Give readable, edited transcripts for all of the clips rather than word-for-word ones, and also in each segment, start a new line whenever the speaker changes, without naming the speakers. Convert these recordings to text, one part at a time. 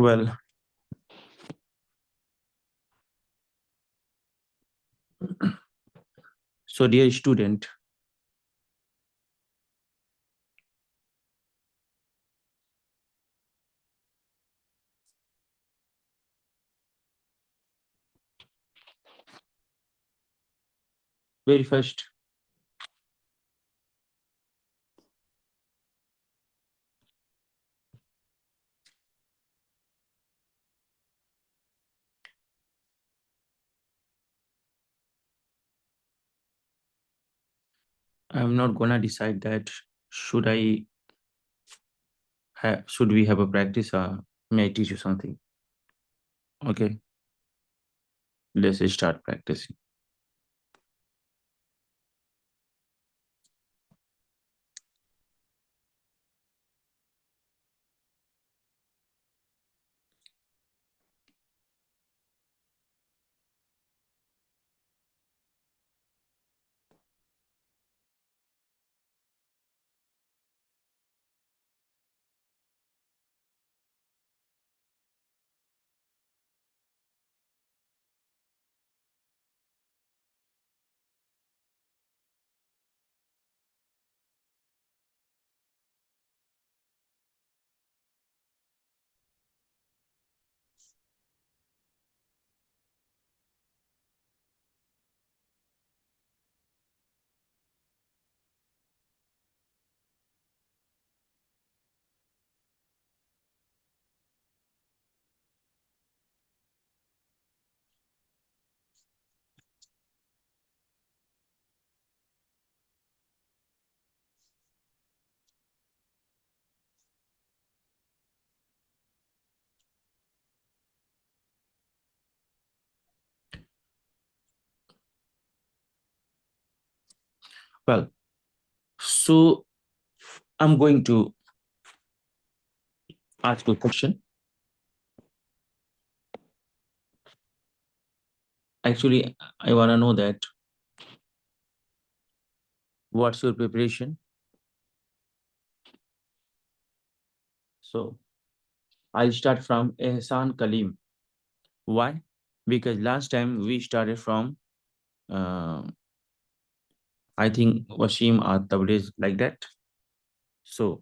Well, so dear student, very first, I'm not gonna decide that should should we have a practice or may I teach you something? Okay, let's start practicing. Well, so I'm going to ask you a question. Actually, I wanna know that what's your preparation? So I'll start from Ehsan Kalim. Why? Because last time we started from uh, I think Wasim or Tabriz like that. So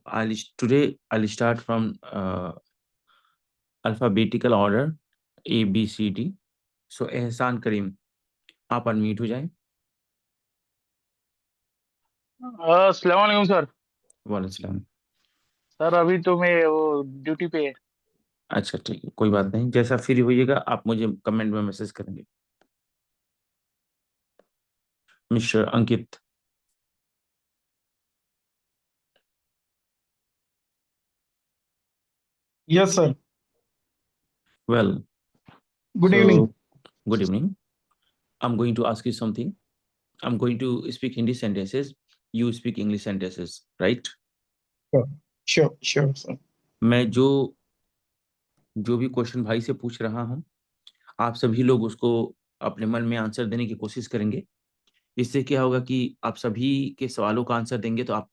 today I'll start from alphabetical order A B C D. So एहसान करीम आप unmute हो जाएं.
अस्सलाम वालेकुम sir.
वालेकुम.
Sir अभी तो मैं वो ड्यूटी पे है।
अच्छा ठीक है, कोई बात नहीं, जैसा फ्री होइएगा आप मुझे कमेंट में मैसेज करेंगे. Mister Ankit.
Yes, sir.
Well,
Good
so
evening.
Good evening. I'm going to ask you something. I'm going to speak Hindi sentences. You speak English sentences, right?
Sure, sir.
मैं जो भी question भाई से पूछ रहा हूँ, आप सभी लोग उसको अपने मन में आंसर देने की कोशिश करेंगे. इससे क्या होगा कि आप सभी के सवालों का आंसर देंगे तो आप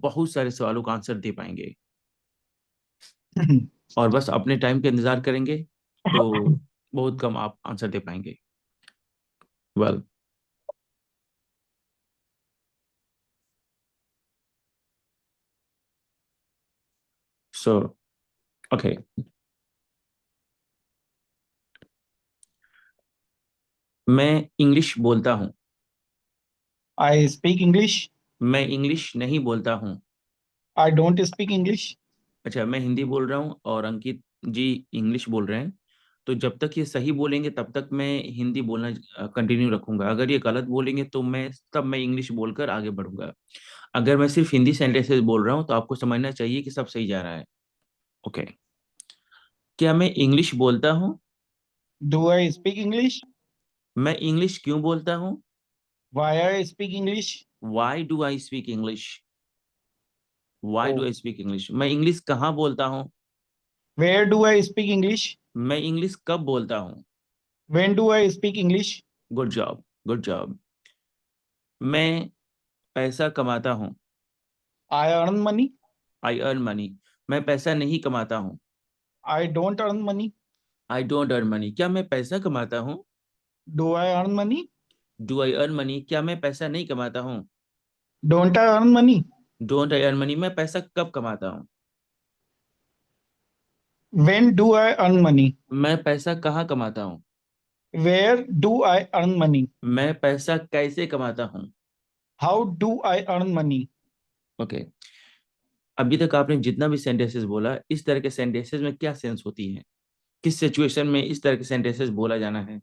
बहुत सारे सवालों का आंसर दे पाएंगे. और बस अपने टाइम का इंतजार करेंगे तो बहुत कम आप आंसर दे पाएंगे. Well, so okay. मैं इंग्लिश बोलता हूँ.
I speak English.
मैं इंग्लिश नहीं बोलता हूँ.
I don't speak English.
अच्छा, मैं हिंदी बोल रहा हूँ और अंकित जी इंग्लिश बोल रहे हैं. तो जब तक ये सही बोलेंगे तब तक मैं हिंदी बोलना कंटिन्यू रखूंगा. अगर ये गलत बोलेंगे तो मैं इंग्लिश बोलकर आगे बढ़ूंगा. अगर मैं सिर्फ हिंदी सेंटेंसेस बोल रहा हूँ तो आपको समझना चाहिए कि सब सही जा रहा है. ओके. क्या मैं इंग्लिश बोलता हूँ?
Do I speak English?
मैं इंग्लिश क्यों बोलता हूँ?
Why I speak English?
Why do I speak English? Why do
Oh.
I speak English? मैं इंग्लिश कहाँ बोलता हूँ?
Where do I speak English?
मैं इंग्लिश कब बोलता हूँ?
When do I speak English?
Good job, good job. मैं पैसा कमाता हूँ.
I earn money.
I earn money. मैं पैसा नहीं कमाता हूँ.
I don't earn money.
I don't earn money, क्या मैं पैसा कमाता हूँ?
Do I earn money?
Do I earn money, क्या मैं पैसा नहीं कमाता हूँ?
Don't I earn money?
Don't I earn money, मैं पैसा कब कमाता हूँ?
When do I earn money?
मैं पैसा कहाँ कमाता हूँ?
Where do I earn money?
मैं पैसा कैसे कमाता हूँ?
How do I earn money?
Okay, अभी तक आपने जितना भी सेंटेंसेस बोला, इस तरह के सेंटेंसेस में क्या सेंस होती है? किस सिचुएशन में इस तरह के सेंटेंसेस बोला जाना है?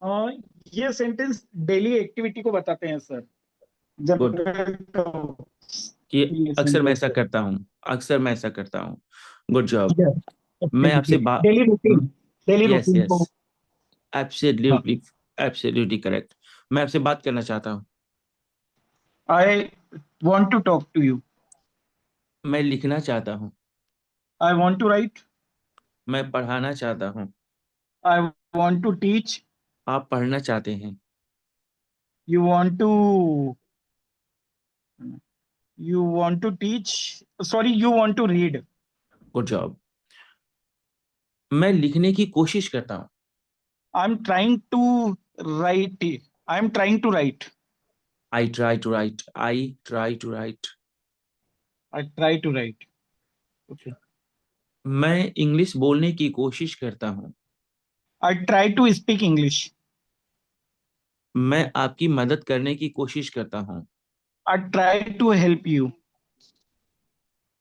हाँ, ये सेंटेंस डेली एक्टिविटी को बताते हैं सर। जब
गुड, कि
ये
अक्सर मैं
सेंटेंस
ऐसा करता हूँ, अक्सर मैं ऐसा करता हूँ। Good job. मैं आपसे
एक्टिविटी
बात,
daily routine, daily
yes
routine
yes,
को। हाँ,
एब्सोल्युटली, एब्सोल्युटली करेक्ट। मैं आपसे बात करना चाहता हूँ।
I want to talk to you.
मैं लिखना चाहता हूँ।
I want to write.
मैं पढ़ाना चाहता हूँ।
I want to teach.
आप पढ़ना चाहते हैं।
You want to you want to teach. Sorry, you want to read.
Good job. मैं लिखने की कोशिश करता हूँ।
I am trying to write. I am trying to write.
I try to write, I try to write.
I try to write. Okay.
मैं English बोलने की कोशिश करता हूँ।
I try to speak English.
मैं आपकी मदद करने की कोशिश करता हूँ।
I try to help you.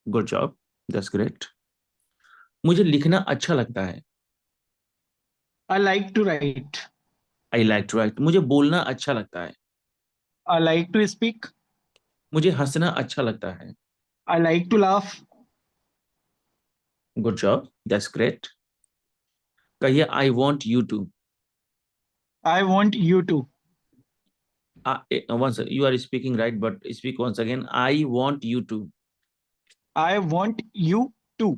Good job, that's great. मुझे लिखना अच्छा लगता है।
I like to write.
I like to write, मुझे बोलना अच्छा लगता है।
I like to speak.
मुझे हंसना अच्छा लगता है।
I like to laugh.
Good job, that's great. कहिए I want you to.
I want you to.
once you are speaking right, but speak once again. I want you to.
I want you to.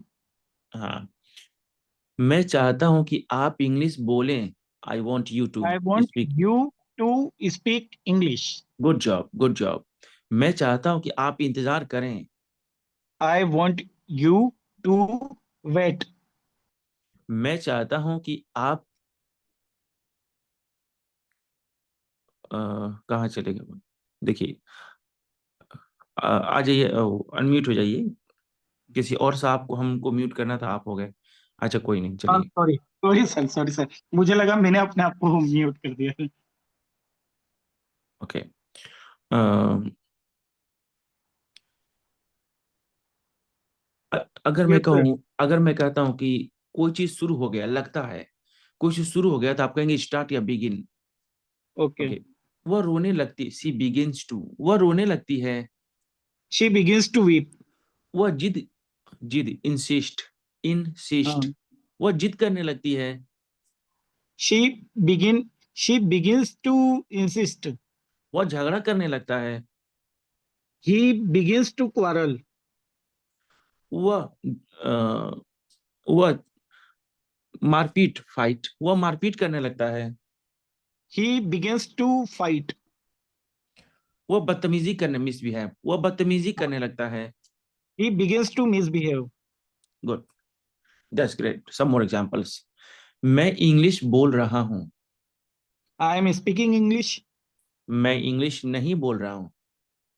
हाँ, मैं चाहता हूं कि आप English बोलें। I want you to
I want
speak.
You to speak English.
Good job, good job. मैं चाहता हूं कि आप इंतजार करें।
I want you to wait.
मैं चाहता हूं कि आप कहाँ चले गए वो? देखिए, आ जाइए, अनम्यूट हो जाइए। किसी और साहब को हमको म्यूट करना था, आप हो गए। अच्छा, कोई नहीं,
हाँ,
चलिए।
Sorry sorry sir, sorry sir, मुझे लगा मैंने अपने आप को म्यूट कर दिया।
ओके। अगर मैं
यस सर।
कहूँ, अगर मैं कहता हूँ कि कोई चीज शुरू हो गया, लगता है कोई चीज शुरू हो गया, तो आप कहेंगे स्टार्ट या बिगिन।
ओके।
ओके। वह रोने लगती, सी बिगिंस टू, वह रोने लगती है।
She begins to weep.
वह जिद, जिद, इंसिस्ट, इंसिस्ट,
हाँ।
वह जिद करने लगती है।
She begin she begins to insist.
वह झगड़ा करने लगता है।
He begins to quarrel.
वह अ, वह मारपीट, फाइट, वह मारपीट करने लगता है।
He begins to fight.
वह बदतमीजी करने, मिसबिहेव, वह बदतमीजी करने लगता है।
He begins to misbehave.
Good, that's great. Some more examples. मैं इंग्लिश बोल रहा हूँ।
I am speaking English.
मैं इंग्लिश नहीं बोल रहा हूँ।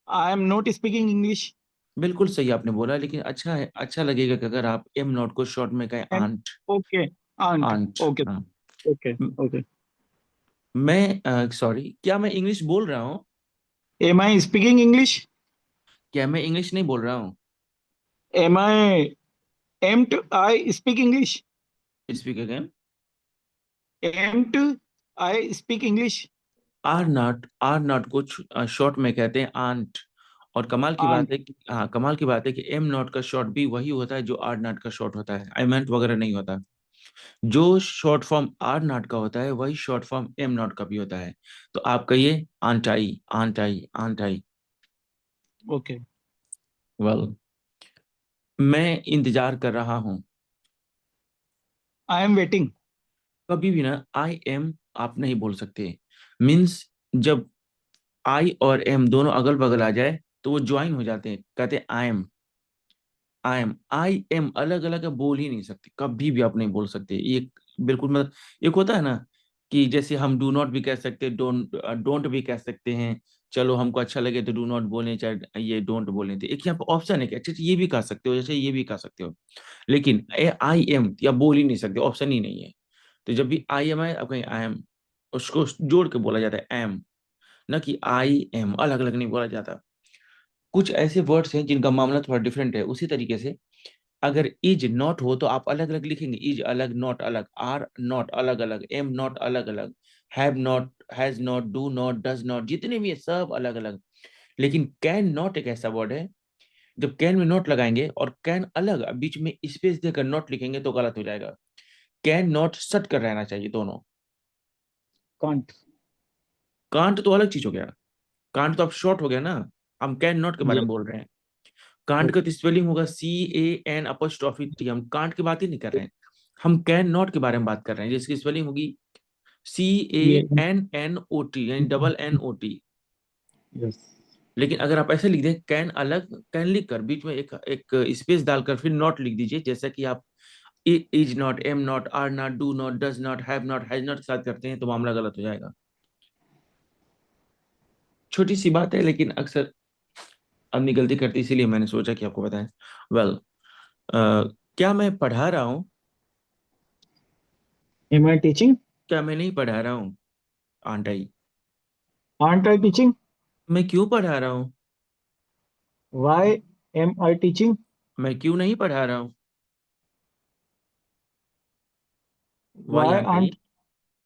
I am not speaking English.
बिल्कुल सही आपने बोला, लेकिन अच्छा है, अच्छा लगेगा कि अगर आप एम नॉट को शॉर्ट में कहें
am.
Aren't.
Okay. Aren't.
Aren't,
okay.
हाँ।
ओके।
म-
ओके।
मैं सॉरी, क्या मैं इंग्लिश बोल रहा हूँ?
Am I speaking English.
क्या मैं इंग्लिश नहीं बोल रहा हूँ?
Am I am to I speak English.
Speak again.
Am to I speak English.
Are not को शॉर्ट में कहते हैं आंट। और कमाल की बात
आंट।
है कि, हाँ, कमाल की बात है कि एम नॉट का शॉर्ट भी वही होता है जो आर नॉट का शॉर्ट होता है, आई मेंट वगैरह नहीं होता। जो शॉर्ट फॉर्म आर नॉट का होता है वही शॉर्ट फॉर्म एम नॉट का भी होता है। तो आप कहिए aunt I, aren't I, aren't I.
Okay.
Well, मैं इंतजार कर रहा हूँ।
I am waiting.
कभी भी ना आई एम आप नहीं बोल सकते। मीन्स जब आई और एम दोनों अगल बगल आ जाए तो वो ज्वाइन हो जाते हैं, कहते हैं आई एम। आई एम अलग अलग बोल ही नहीं सकते, कभी भी आप नहीं बोल सकते। ये बिल्कुल मतलब, एक होता है ना कि जैसे हम डू नॉट भी कह सकते, डोंट डोंट भी कह सकते हैं। चलो हमको अच्छा लगे तो डू नॉट बोलें, चाहे ये डोंट बोलें, तो एक यहाँ पर ऑप्शन है कि अच्छा ये भी कह सकते हो, जैसे ये भी कह सकते हो। लेकिन आई एम या बोल ही नहीं सकते, ऑप्शन ही नहीं है। तो जब भी आई एम आए, अब कहीं आई एम उसको जोड़ के बोला जाता है एम, ना कि आई एम अलग अलग नहीं बोला जाता। कुछ ऐसे वर्ड्स हैं जिनका मामला थोड़ा डिफरेंट है। उसी तरीके से अगर इज नॉट हो तो आप अलग अलग लिखेंगे, इज अलग, नॉट अलग, आर नॉट अलग अलग, एम नॉट अलग अलग, have not, has not, do not, does not, जितने भी है सब अलग अलग। लेकिन कैन नॉट एक ऐसा वर्ड है, जब कैन में नॉट लगाएंगे और कैन अलग बीच में स्पेस देकर नॉट लिखेंगे तो गलत हो जाएगा। कैन नॉट सट कर रहना चाहिए दोनों।
कांट।
कांट तो अलग चीज हो गया, कांट तो अब शॉर्ट हो गया ना। हम कैन नॉट के बारे
ये
में बोल रहे हैं। कांट का तो स्पेलिंग होगा CAN''T। हम कांट की बात ही नहीं कर रहे हैं, हम कैन नॉट के बारे में बात कर रहे हैं जिसकी स्पेलिंग होगी
ये
CANNOT, यानी डबल NOT।
यस।
लेकिन अगर आप ऐसे लिख दें कैन अलग, कैन लिख कर बीच में एक एक स्पेस डालकर फिर नॉट लिख दीजिए, जैसा कि आप is not, am not, are not, do not, does not, have not, has not के साथ करते हैं तो मामला गलत हो जाएगा। छोटी सी बात है लेकिन अक्सर आदमी गलती करती है, इसीलिए मैंने सोचा कि आपको बताएं। वेल, क्या मैं पढ़ा रहा हूँ?
Am I teaching?
क्या मैं नहीं पढ़ा रहा हूँ? Aren't I.
Aren't I teaching?
मैं क्यों पढ़ा रहा हूँ?
Why am I teaching?
मैं क्यों नहीं पढ़ा रहा हूँ? Why
why
aren't I.
Aren't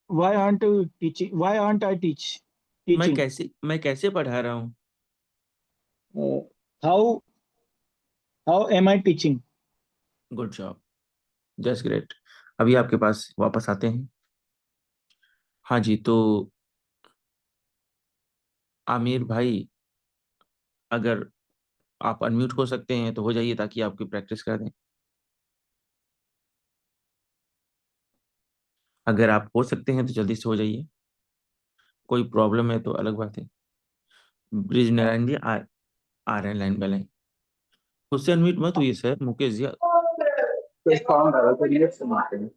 why aren't teaching? Why aren't I teaching?
मैं कैसे पढ़ा रहा हूँ?
How how am I teaching?
Good job, just great. अभी आपके पास वापस आते हैं। हाँ जी, तो आमिर भाई, अगर आप अनम्यूट हो सकते हैं तो हो जाइए ताकि आपकी प्रैक्टिस कर दें। अगर आप हो सकते हैं तो जल्दी से हो जाइए, कोई प्रॉब्लम है तो अलग बात है। ब्रिज नारायण जी आ रहे हैं लाइन बाय लाइन। खुद से अनम्यूट मत हुई सर, मुकेश जी।
कोई साउंड आ रहा था, ये सुनाते हैं।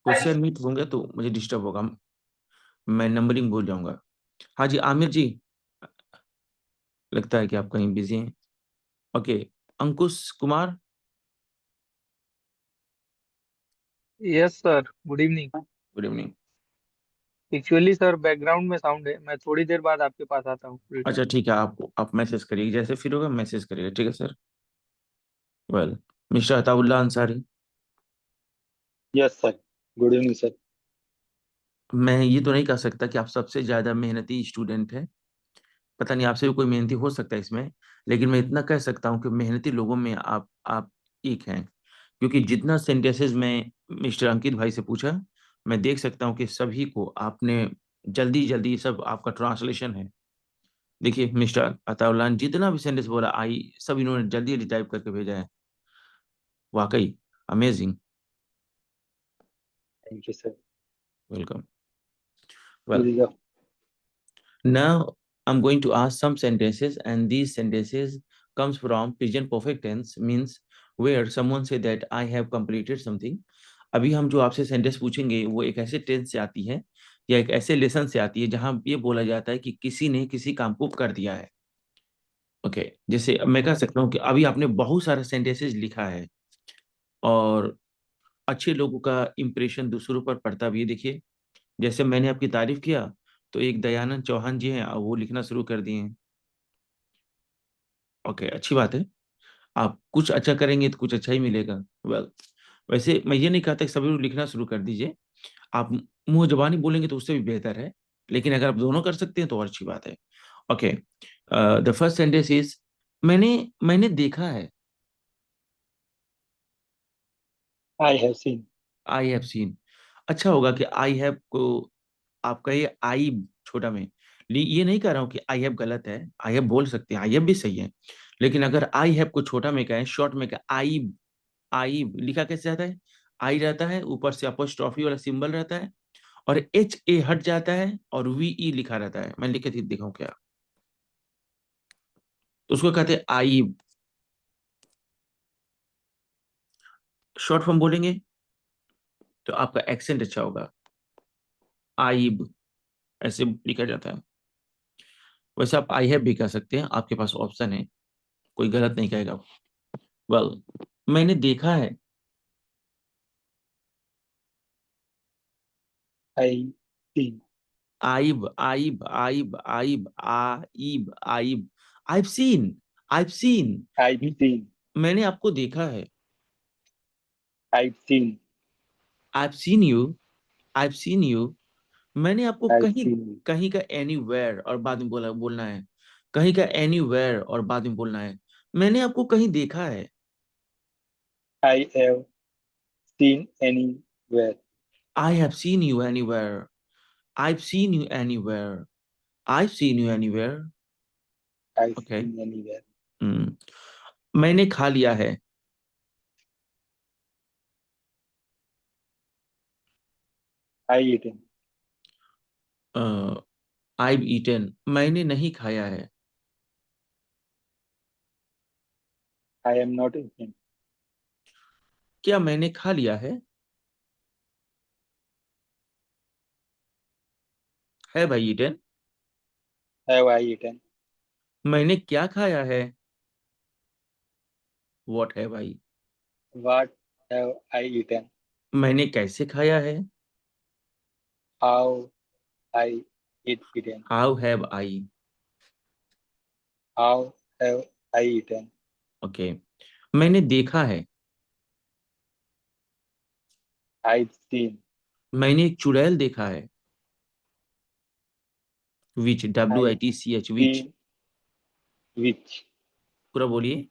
खुद से अनम्यूट होंगे तो मुझे डिस्टर्ब होगा, मैं नंबरिंग भूल जाऊंगा। हाँ जी आमिर जी, लगता है कि आप कहीं बिजी हैं। Okay, Ankush Kumar.
Yes sir, good evening.
Good evening.
Actually sir background में साउंड है, मैं थोड़ी देर बाद आपके पास आता हूँ रिटर्न।
अच्छा ठीक है, आप मैसेज करिए, जैसे फिर होगा मैसेज करिएगा, ठीक है sir. Well, mister Ataullah Ansari,
yes sir, good evening sir.
मैं ये तो नहीं कह सकता कि आप सबसे ज्यादा मेहनती स्टूडेंट हैं, पता नहीं आपसे भी कोई मेहनती हो सकता है इसमें, लेकिन मैं इतना कह सकता हूँ कि मेहनती लोगों में आप एक हैं। क्योंकि जितना सेंटेंसेस मैं मिस्टर अंकित भाई से पूछा, मैं देख सकता हूँ कि सभी को आपने जल्दी जल्दी सब आपका ट्रांसलेशन है। देखिए मिस्टर अताउल्ला ने जितना भी सेंटेंस बोला आई, सब इन्होंने जल्दी जल्दी टाइप करके भेजा है। वाकई amazing.
Thank you sir.
Welcome. Well,
Here you
now I'm going to ask some sentences, and these sentences comes from present perfect tense, means where someone say that I have completed something. अभी हम जो आपसे sentence पूछेंगे वो एक ऐसे tense से आती है या एक ऐसे लेसन से आती है जहां ये बोला जाता है कि किसी ने किसी काम को कर दिया है। ओके, जैसे मैं कह सकता हूँ कि अभी आपने बहुत सारा सेंटेंसेस लिखा है और अच्छे लोगों का इंप्रेशन दूसरों पर पड़ता भी है। देखिए, जैसे मैंने आपकी तारीफ किया तो एक दयानंद चौहान जी हैं, वो लिखना शुरू कर दिए हैं। ओके, अच्छी बात है। आप कुछ अच्छा करेंगे तो कुछ अच्छा ही मिलेगा। वेल, वैसे मैं ये नहीं कहता कि सभी लोग लिखना शुरू कर दीजिए, आप मुंह जबानी बोलेंगे तो उससे भी बेहतर है, लेकिन अगर आप दोनों कर सकते हैं तो और अच्छी बात है। Okay, the first sentence is मैंने मैंने देखा है।
I have seen.
I have scene. अच्छा होगा कि आई हैव को आप कहिए आई छोटा में। ये नहीं कह रहा हूं कि आई हैव गलत है, आई हैव बोल सकते हैं, आई हैव भी सही है। लेकिन अगर आई हैव को छोटा में कहें, शॉर्ट में कहें आई, आई लिखा कैसे जाता है? आई रहता है, ऊपर से अपोस्ट्रोफी वाला सिंबल रहता है, और HA हट जाता है और VE लिखा रहता है। मैं लिख के दिखाऊं क्या? तो उसको कहते हैं आई। शॉर्ट फॉर्म बोलेंगे तो आपका एक्सेंट अच्छा होगा। आइब ऐसे लिखा जाता है। वैसे आप आई हैव भी कह सकते हैं, आपके पास ऑप्शन है, कोई गलत नहीं कहेगा। वेल, मैंने देखा है।
I scene.
आइब आइब आइब आइब आइब आइब। आइब सीन। आइब सीन।
आई सीन।
मैंने आपको देखा है।
I scene.
आइब सीन यू। आइब सीन यू। मैंने आपको
आई
कहीं,
सीन।
कहीं का एनीवेयर और बाद में बोलना है। कहीं का एनीवेयर और बाद में बोलना है। मैंने आपको कहीं देखा है।
I have seen anywhere.
I have seen you anywhere. I've seen you anywhere. I've seen you anywhere.
I
Okay.
Seen anywhere.
Hmm. मैंने खा लिया है।
I eaten.
I've eaten. मैंने नहीं खाया है।
I am not eaten.
क्या मैंने खा लिया है? Have I eaten?
Have I eaten.
मैंने क्या खाया है? What have I?
What have I eaten.
मैंने कैसे खाया है?
How I eaten.
How have I?
How have I eaten.
Okay. मैंने देखा है।
I seen.
मैंने एक चुड़ैल देखा है। Which? W
I
I T C H. Which?
Seen which.
पूरा बोलिए।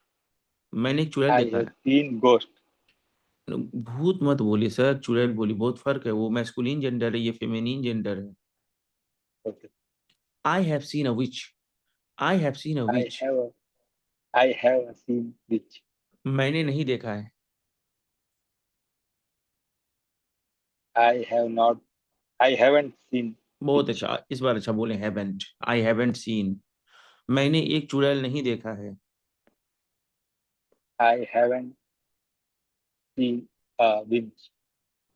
मैंने एक चुड़ैल
आई
देखा
हैव
है।
Seen ghost.
भूत मत बोलिए सर, चुड़ैल बोलिए, बहुत फर्क है। वो मैस्कुलिन जेंडर है, ये फेमिनिन जेंडर है।
Okay.
I have seen a witch. I have seen a
I
witch.
Have I have seen witch.
मैंने नहीं देखा है।
I have not. I haven't seen
बहुत
विच।
अच्छा, इस बार अच्छा बोले, haven't. I haven't seen. मैंने एक चुड़ैल नहीं देखा है।
आई हैवंट सीन विच।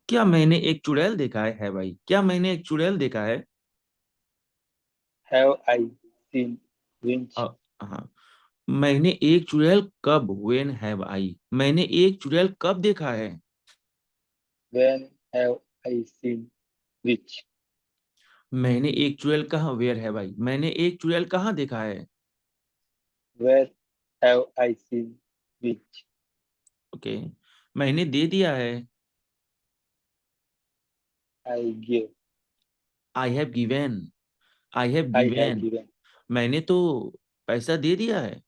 क्या मैंने एक चुड़ैल देखा है भाई, क्या मैंने एक चुड़ैल देखा है?
हैव आई सीन विच।
हाँ। मैंने एक चुड़ैल कब, when have I? मैंने एक चुड़ैल कब देखा है?
When have I seen witch.
मैंने एक चुड़ैल कहाँ, where है भाई, मैंने एक चुड़ैल कहाँ देखा है?
Where have I seen witch.
Okay. मैंने दे दिया है।
I give.
I have given. I have
I have
given.
Given.
मैंने तो पैसा दे दिया है।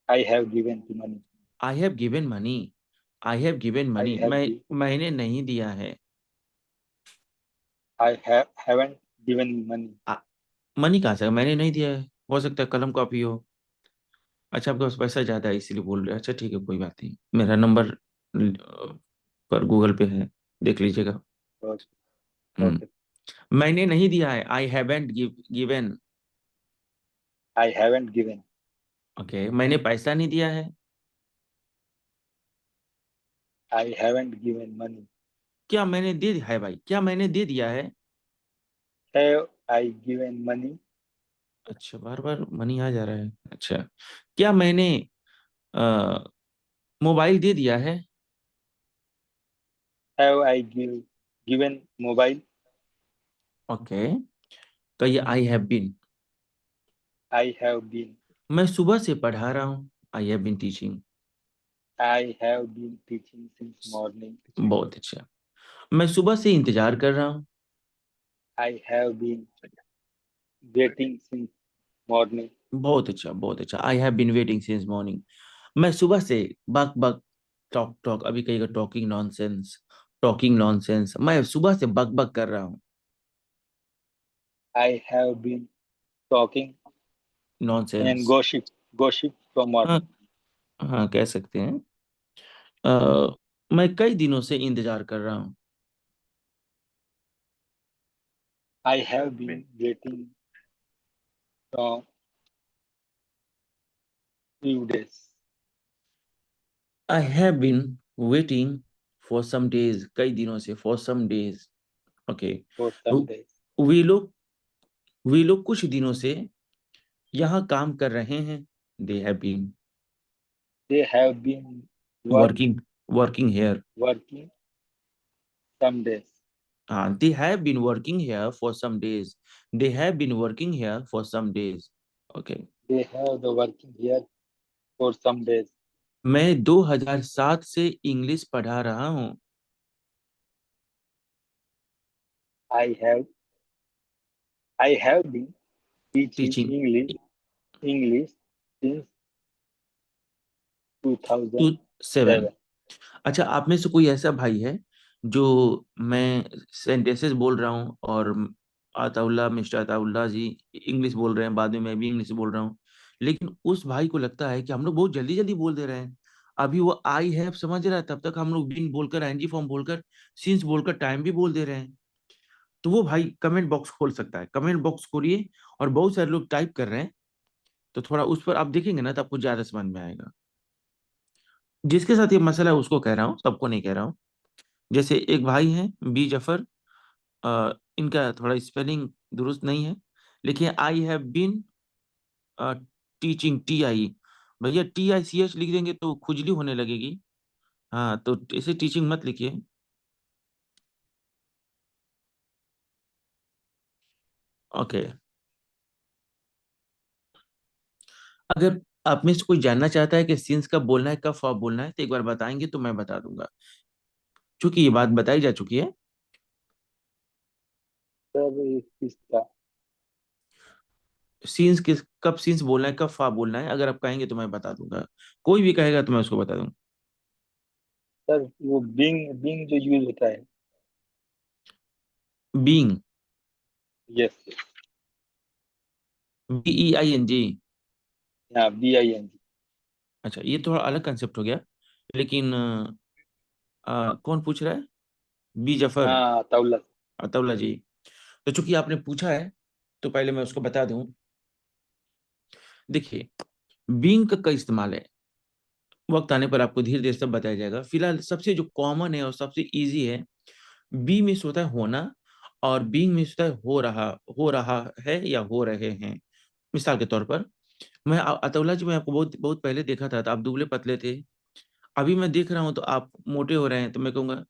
I have given to money.
I have given money. I have given
I
money.
Have
मैंने नहीं दिया है।
I haven't given money.
Money कहाँ से, मैंने नहीं दिया है, हो सकता है कलम कॉपी हो। अच्छा, आपके पास पैसा ज्यादा है इसीलिए बोल रहे हैं। अच्छा ठीक है, कोई बात नहीं, मेरा नंबर पर गूगल पे है, देख लीजिएगा। हम्म।
ओके।
मैंने नहीं दिया है। I haven't given.
I haven't given.
Okay. मैंने पैसा नहीं दिया है।
I haven't given money.
क्या मैंने दे दिया है भाई, क्या मैंने दे दिया है?
Have I given money.
अच्छा, बार बार मनी आ जा रहा है। अच्छा। क्या मैंने मोबाइल दे दिया है?
Have I given mobile.
Okay. तो ये I have been.
I have been.
मैं सुबह से पढ़ा रहा हूँ। I have been teaching.
I have been teaching since morning.
बहुत अच्छा। मैं सुबह से इंतजार कर रहा हूँ।
I have been waiting since morning.
बहुत अच्छा, बहुत अच्छा। I have been waiting since morning. मैं सुबह से बक बक, टॉक टॉक, अभी कहेगा टॉकिंग नॉनसेंस। टॉकिंग नॉनसेंस, मैं सुबह से बक बक कर रहा हूँ।
I have been talking and
nonsense.
gossip from
हाँ।
morning.
हाँ, कह सकते हैं। मैं कई दिनों से इंतजार कर रहा हूँ।
I have been waiting from few days.
I have been waiting for some days, कई दिनों से, for some days. Okay.
for some days.
वे लोग कुछ दिनों से यहाँ काम कर रहे हैं. They have been
They have been
working here.
working some days.
They have been working here for some days. They have been working here for some days. Okay.
They have the working here for some days.
मैं 2007 से English पढ़ा रहा हूँ.
I have been teaching
Teaching
English since 2007.
7. अच्छा, आप में से कोई ऐसा भाई है जो मैं सेंटेंसेस बोल रहा हूँ और अताउल्ला, मिस्टर अताउल्ला जी इंग्लिश बोल रहे हैं, बाद में मैं भी इंग्लिश बोल रहा हूँ, लेकिन उस भाई को लगता है कि हम लोग बहुत जल्दी जल्दी बोल दे रहे हैं. अभी वो आई हैव समझ रहा है, तब तक हम लोग बीन बोलकर, एनजी फॉर्म बोलकर, सिंस बोलकर, टाइम भी बोल दे रहे हैं. तो वो भाई कमेंट बॉक्स खोल सकता है. कमेंट बॉक्स खोलिए, और बहुत सारे लोग टाइप कर रहे हैं, तो थोड़ा उस पर आप देखेंगे ना, तो आपको ज्यादा समझ में आएगा. जिसके साथ ये मसला है उसको कह रहा हूँ, सबको नहीं कह रहा हूँ. जैसे एक भाई हैं बी जफर, इनका थोड़ा स्पेलिंग दुरुस्त नहीं है. लिखिए I have been teaching, TI. भैया TICH लिख देंगे तो खुजली होने लगेगी. हाँ, तो इसे टीचिंग मत लिखिए. ओके. अगर आप में से कोई जानना चाहता है कि सिंस कब बोलना है, कब फॉर बोलना है, तो एक बार बताएंगे तो मैं बता दूंगा, क्योंकि ये बात बताई जा चुकी है.
सर इसका
सीन्स किस, कब सीन्स बोलना है, कब फा बोलना है, अगर आप कहेंगे तो मैं बता दूंगा. कोई भी कहेगा तो मैं उसको बता दूंगा.
सर वो बिंग जो यूज होता है.
Being,
yes.
BEING.
हाँ, BING.
अच्छा, ये थोड़ा अलग कंसेप्ट हो गया, लेकिन कौन पूछ रहा है? बी जफर,
हाँ, तौला.
अतौला जी. तो चूंकि आपने पूछा है, तो पहले मैं उसको बता दूं. देखिए, बीइंग का कई इस्तेमाल है, वक्त आने पर आपको धीरे धीरे सब बताया जाएगा. फिलहाल सबसे जो कॉमन है और सबसे इजी है, बी मिस होता है होना, और बीइंग मिस होता है हो रहा है या हो रहे हैं. मिसाल के तौर पर, मैं अतौला जी, मैं आपको बहुत बहुत पहले देखा था तो आप दुबले पतले थे. अभी मैं देख रहा हूं तो आप मोटे हो रहे हैं, तो मैं कहूंगा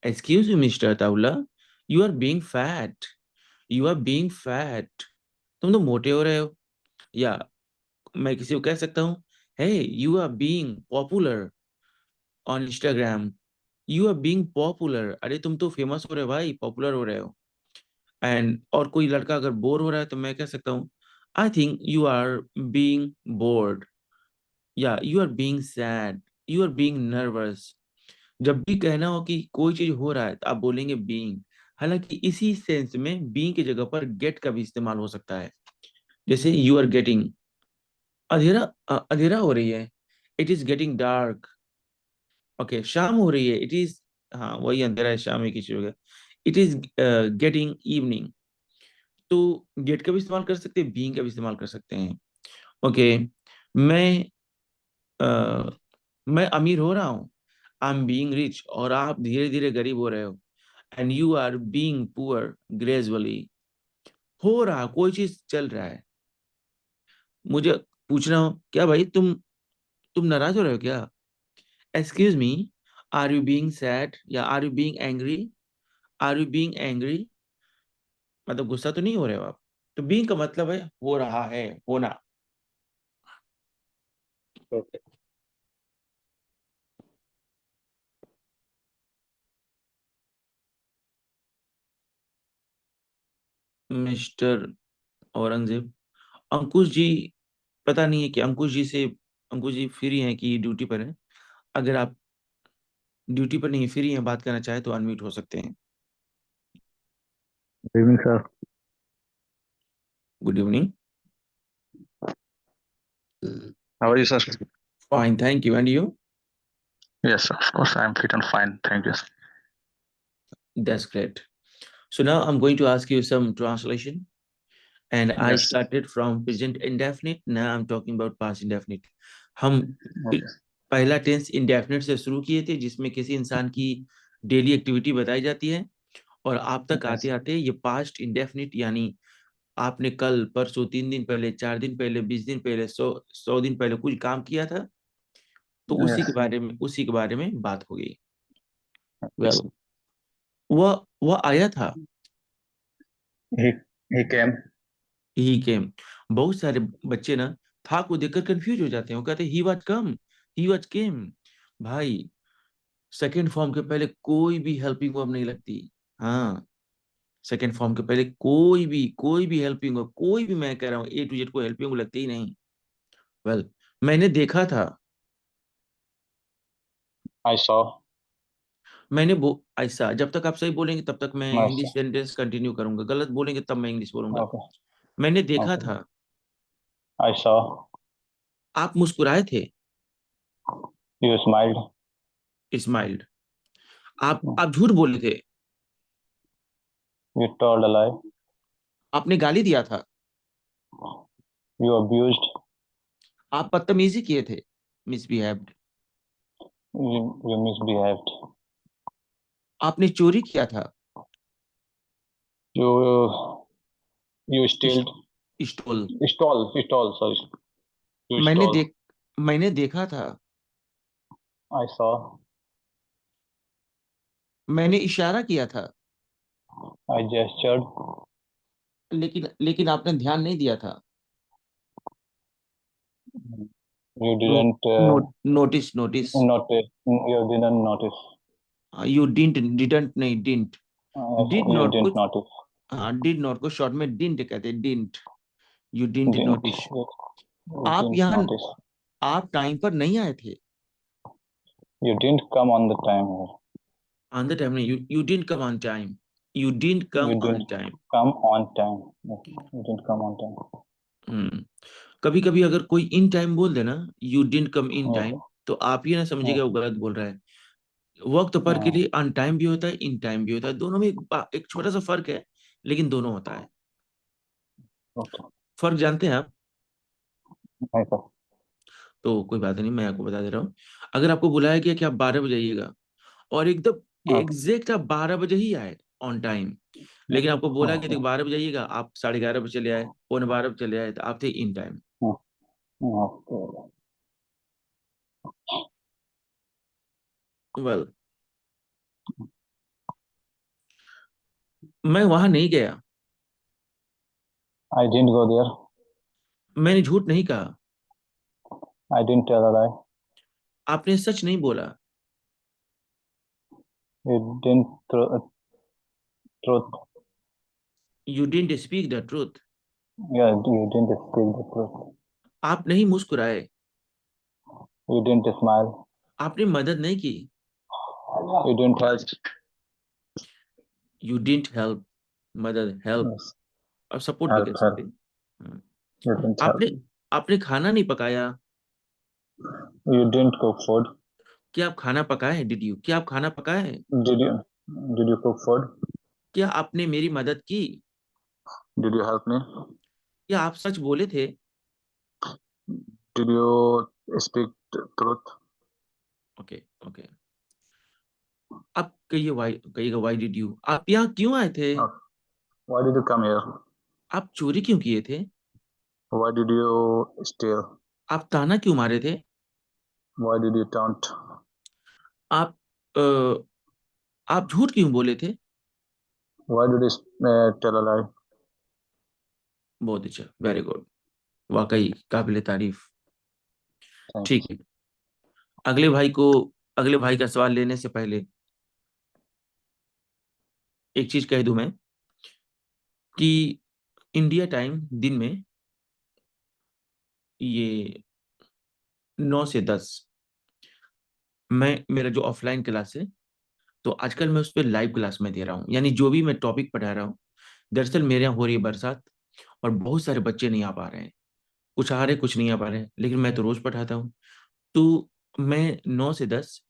excuse me mister Ataula, you are being fat, you are being fat. तुम तो मोटे हो रहे हो. या मैं किसी को कह सकता हूँ, hey you are being popular on Instagram, you are being popular. अरे तुम तो फेमस हो रहे हो भाई, पॉपुलर हो रहे हो. एंड और कोई लड़का अगर बोर हो रहा है तो मैं कह सकता हूँ, I think you are being bored, या you are being sad, you are being nervous. जब भी कहना हो कि कोई चीज हो रहा है तो आप बोलेंगे बीइंग. हालांकि इसी सेंस में बीइंग की जगह पर गेट का भी इस्तेमाल हो सकता है. जैसे यू आर गेटिंग, अंधेरा हो रही है, it is getting dark. Okay, शाम हो रही है, इट इज, हाँ वही अंधेरा है, शाम एक ही चीज हो गया. It is getting evening. तो गेट का भी इस्तेमाल कर सकते हैं, बीइंग का भी इस्तेमाल कर सकते हैं. ओके. मैं मैं अमीर हो रहा हूँ, आई एम बीइंग रिच, और आप धीरे धीरे गरीब हो रहे हो. And you are being poor gradually. हो रहा, कोई चीज चल रहा है. मुझे पूछना हो क्या भाई, तुम नाराज हो रहे हो क्या? Excuse me, are you being sad, या are you being angry? Are you being angry, मतलब गुस्सा तो नहीं हो रहे हो आप. तो बीइंग का मतलब है हो रहा है, होना.
ओके.
मिस्टर औरंगजेब, अंकुश जी, पता नहीं है कि अंकुश जी से, अंकुश जी फ्री हैं कि ड्यूटी पर हैं. अगर आप ड्यूटी पर नहीं, फ्री हैं, बात करना चाहे तो अनम्यूट हो सकते हैं.
Good evening, sir.
Good evening.
How are you, sir?
Fine, thank you. And you?
Yes, sir. Of course, I'm fit and fine. Thank you.
That's great. So now I'm going to ask you some translation. And I
Yes.
started from present indefinite. Now I'm talking about past indefinite. हम
Okay.
पहला tense indefinite से शुरू किए थे, जिसमें किसी इंसान की डेली एक्टिविटी बताई जाती है, और आप तक
Yes.
आते आते ये पास्ट इंडेफिनिट, यानी आपने कल, परसों, 3 दिन पहले, 4 दिन पहले, 20 दिन पहले, 100 दिन पहले कुछ काम किया था, तो
Yes.
उसी के बारे में बात हो गई।
Yes.
वेल, वह आया था,
He he came.
ही केम। बहुत सारे बच्चे ना था को देखकर कंफ्यूज हो जाते हैं, वो कहते हैं he was come, he was केम। भाई, सेकंड फॉर्म के पहले कोई भी हेल्पिंग वर्ब नहीं लगती। हाँ, सेकंड फॉर्म के पहले कोई भी हेल्पिंग वर्ब, कोई भी, मैं कह रहा हूँ ए टू जेड, कोई हेल्पिंग वर्ब लगती ही नहीं। वेल, मैंने देखा था,
I saw.
मैंने वो ऐसा, जब तक आप सही बोलेंगे तब तक मैं
I
Hindi
saw.
Sentence continue करूंगा, गलत बोलेंगे तब मैं इंग्लिश बोलूंगा।
Okay.
मैंने देखा
Okay.
था,
I saw.
आप मुस्कुराए थे,
You smiled.
स्माइल्ड। आप झूठ बोले थे,
You told a lie.
आपने गाली दिया था,
You abused.
आप बदतमीजी किए थे, मिसबिहेव्ड।
You misbehaved.
आपने चोरी किया था,
You you stole.
Stole.
Stole. Sorry. You
मैंने
stole.
देख मैंने देखा था,
I saw.
मैंने इशारा किया था,
I gestured.
लेकिन आपने ध्यान नहीं दिया था।
You
no,
didn't
notice notice.
notice. You didn't notice.
You didn't नहीं, डिंट। डिड
You
नॉट को,
didn't notice.
हाँ, डिड नॉट को शॉर्ट में डिंट कहते हैं, didn't. You didn't
Didn't.
Notice.
You
आप
didn't
यहाँ,
notice.
आप टाइम पर नहीं आए थे।
You didn't come on the time here.
On the time नहीं, you didn't come on time, you didn't come
You
on
didn't
time.
come on time. Yes. You didn't come on time.
कभी कभी अगर कोई in time बोल देना, you didn't come in
Yes.
Time, तो आप ये ना समझिएगा
Yes.
वो गलत बोल रहा है। वक्त पर के लिए ऑन टाइम भी होता है, इन टाइम भी होता है, दोनों में एक छोटा सा फर्क है, लेकिन दोनों होता है।
Okay.
फर्क जानते हैं आप?
नहीं सर।
तो कोई बात नहीं, मैं आपको बता दे रहा हूँ। अगर आपको बुलाया गया कि आप 12 बजे आइएगा, और एकदम
Okay.
एग्जैक्ट आप 12 बजे ही आए ऑन टाइम, लेकिन आपको बोला कि
Okay.
12 बजे आइएगा, आप 11:30 बजे चले आए, 11:15 बजे चले आए, तो आप थे इन टाइम।
Okay.
वेल, मैं वहां नहीं गया,
I didn't go there.
मैंने झूठ नहीं कहा,
I didn't tell a lie.
आपने सच नहीं बोला,
You didn't truth.
You didn't speak the truth,
Yeah, you didn't speak the truth.
आप नहीं मुस्कुराए,
You didn't smile.
आपने मदद नहीं की,
You didn't help.
You didn't help. मदद, हेल्प,
Yes.
और सपोर्ट भी
Help,
कह सकते
help.
हैं।
You didn't help.
आपने आपने खाना नहीं पकाया,
You didn't cook food.
क्या आप खाना पकाए? क्या आप खाना पकाए?
Did you? Did you cook food?
क्या आपने मेरी मदद की?
Did you help me?
क्या आप सच बोले थे?
Did you speak the truth?
Okay okay. आप कहिएगा वाई डिड यू, आप यहाँ क्यों आए थे?
Why did you come here?
आप चोरी क्यों किए थे?
Why did you steal?
आप ताना क्यों मारे थे?
Why did you taunt?
आप अ, आप झूठ क्यों बोले थे?
Why did you tell a lie?
बहुत अच्छा, वेरी गुड, वाकई काबिल तारीफ।
Thanks.
ठीक है, अगले भाई का सवाल लेने से पहले एक चीज कह दूं मैं, कि इंडिया टाइम दिन में ये 9 से 10, मेरा जो ऑफलाइन क्लास है, तो आजकल मैं उस पर लाइव क्लास में दे रहा हूँ, यानी जो भी मैं टॉपिक पढ़ा रहा हूँ। दरअसल मेरे यहाँ हो रही है बरसात, और बहुत सारे बच्चे नहीं आ पा रहे हैं, कुछ आ रहे कुछ नहीं आ पा रहे हैं, लेकिन मैं तो रोज पढ़ाता हूँ। तो मैं 9 से 10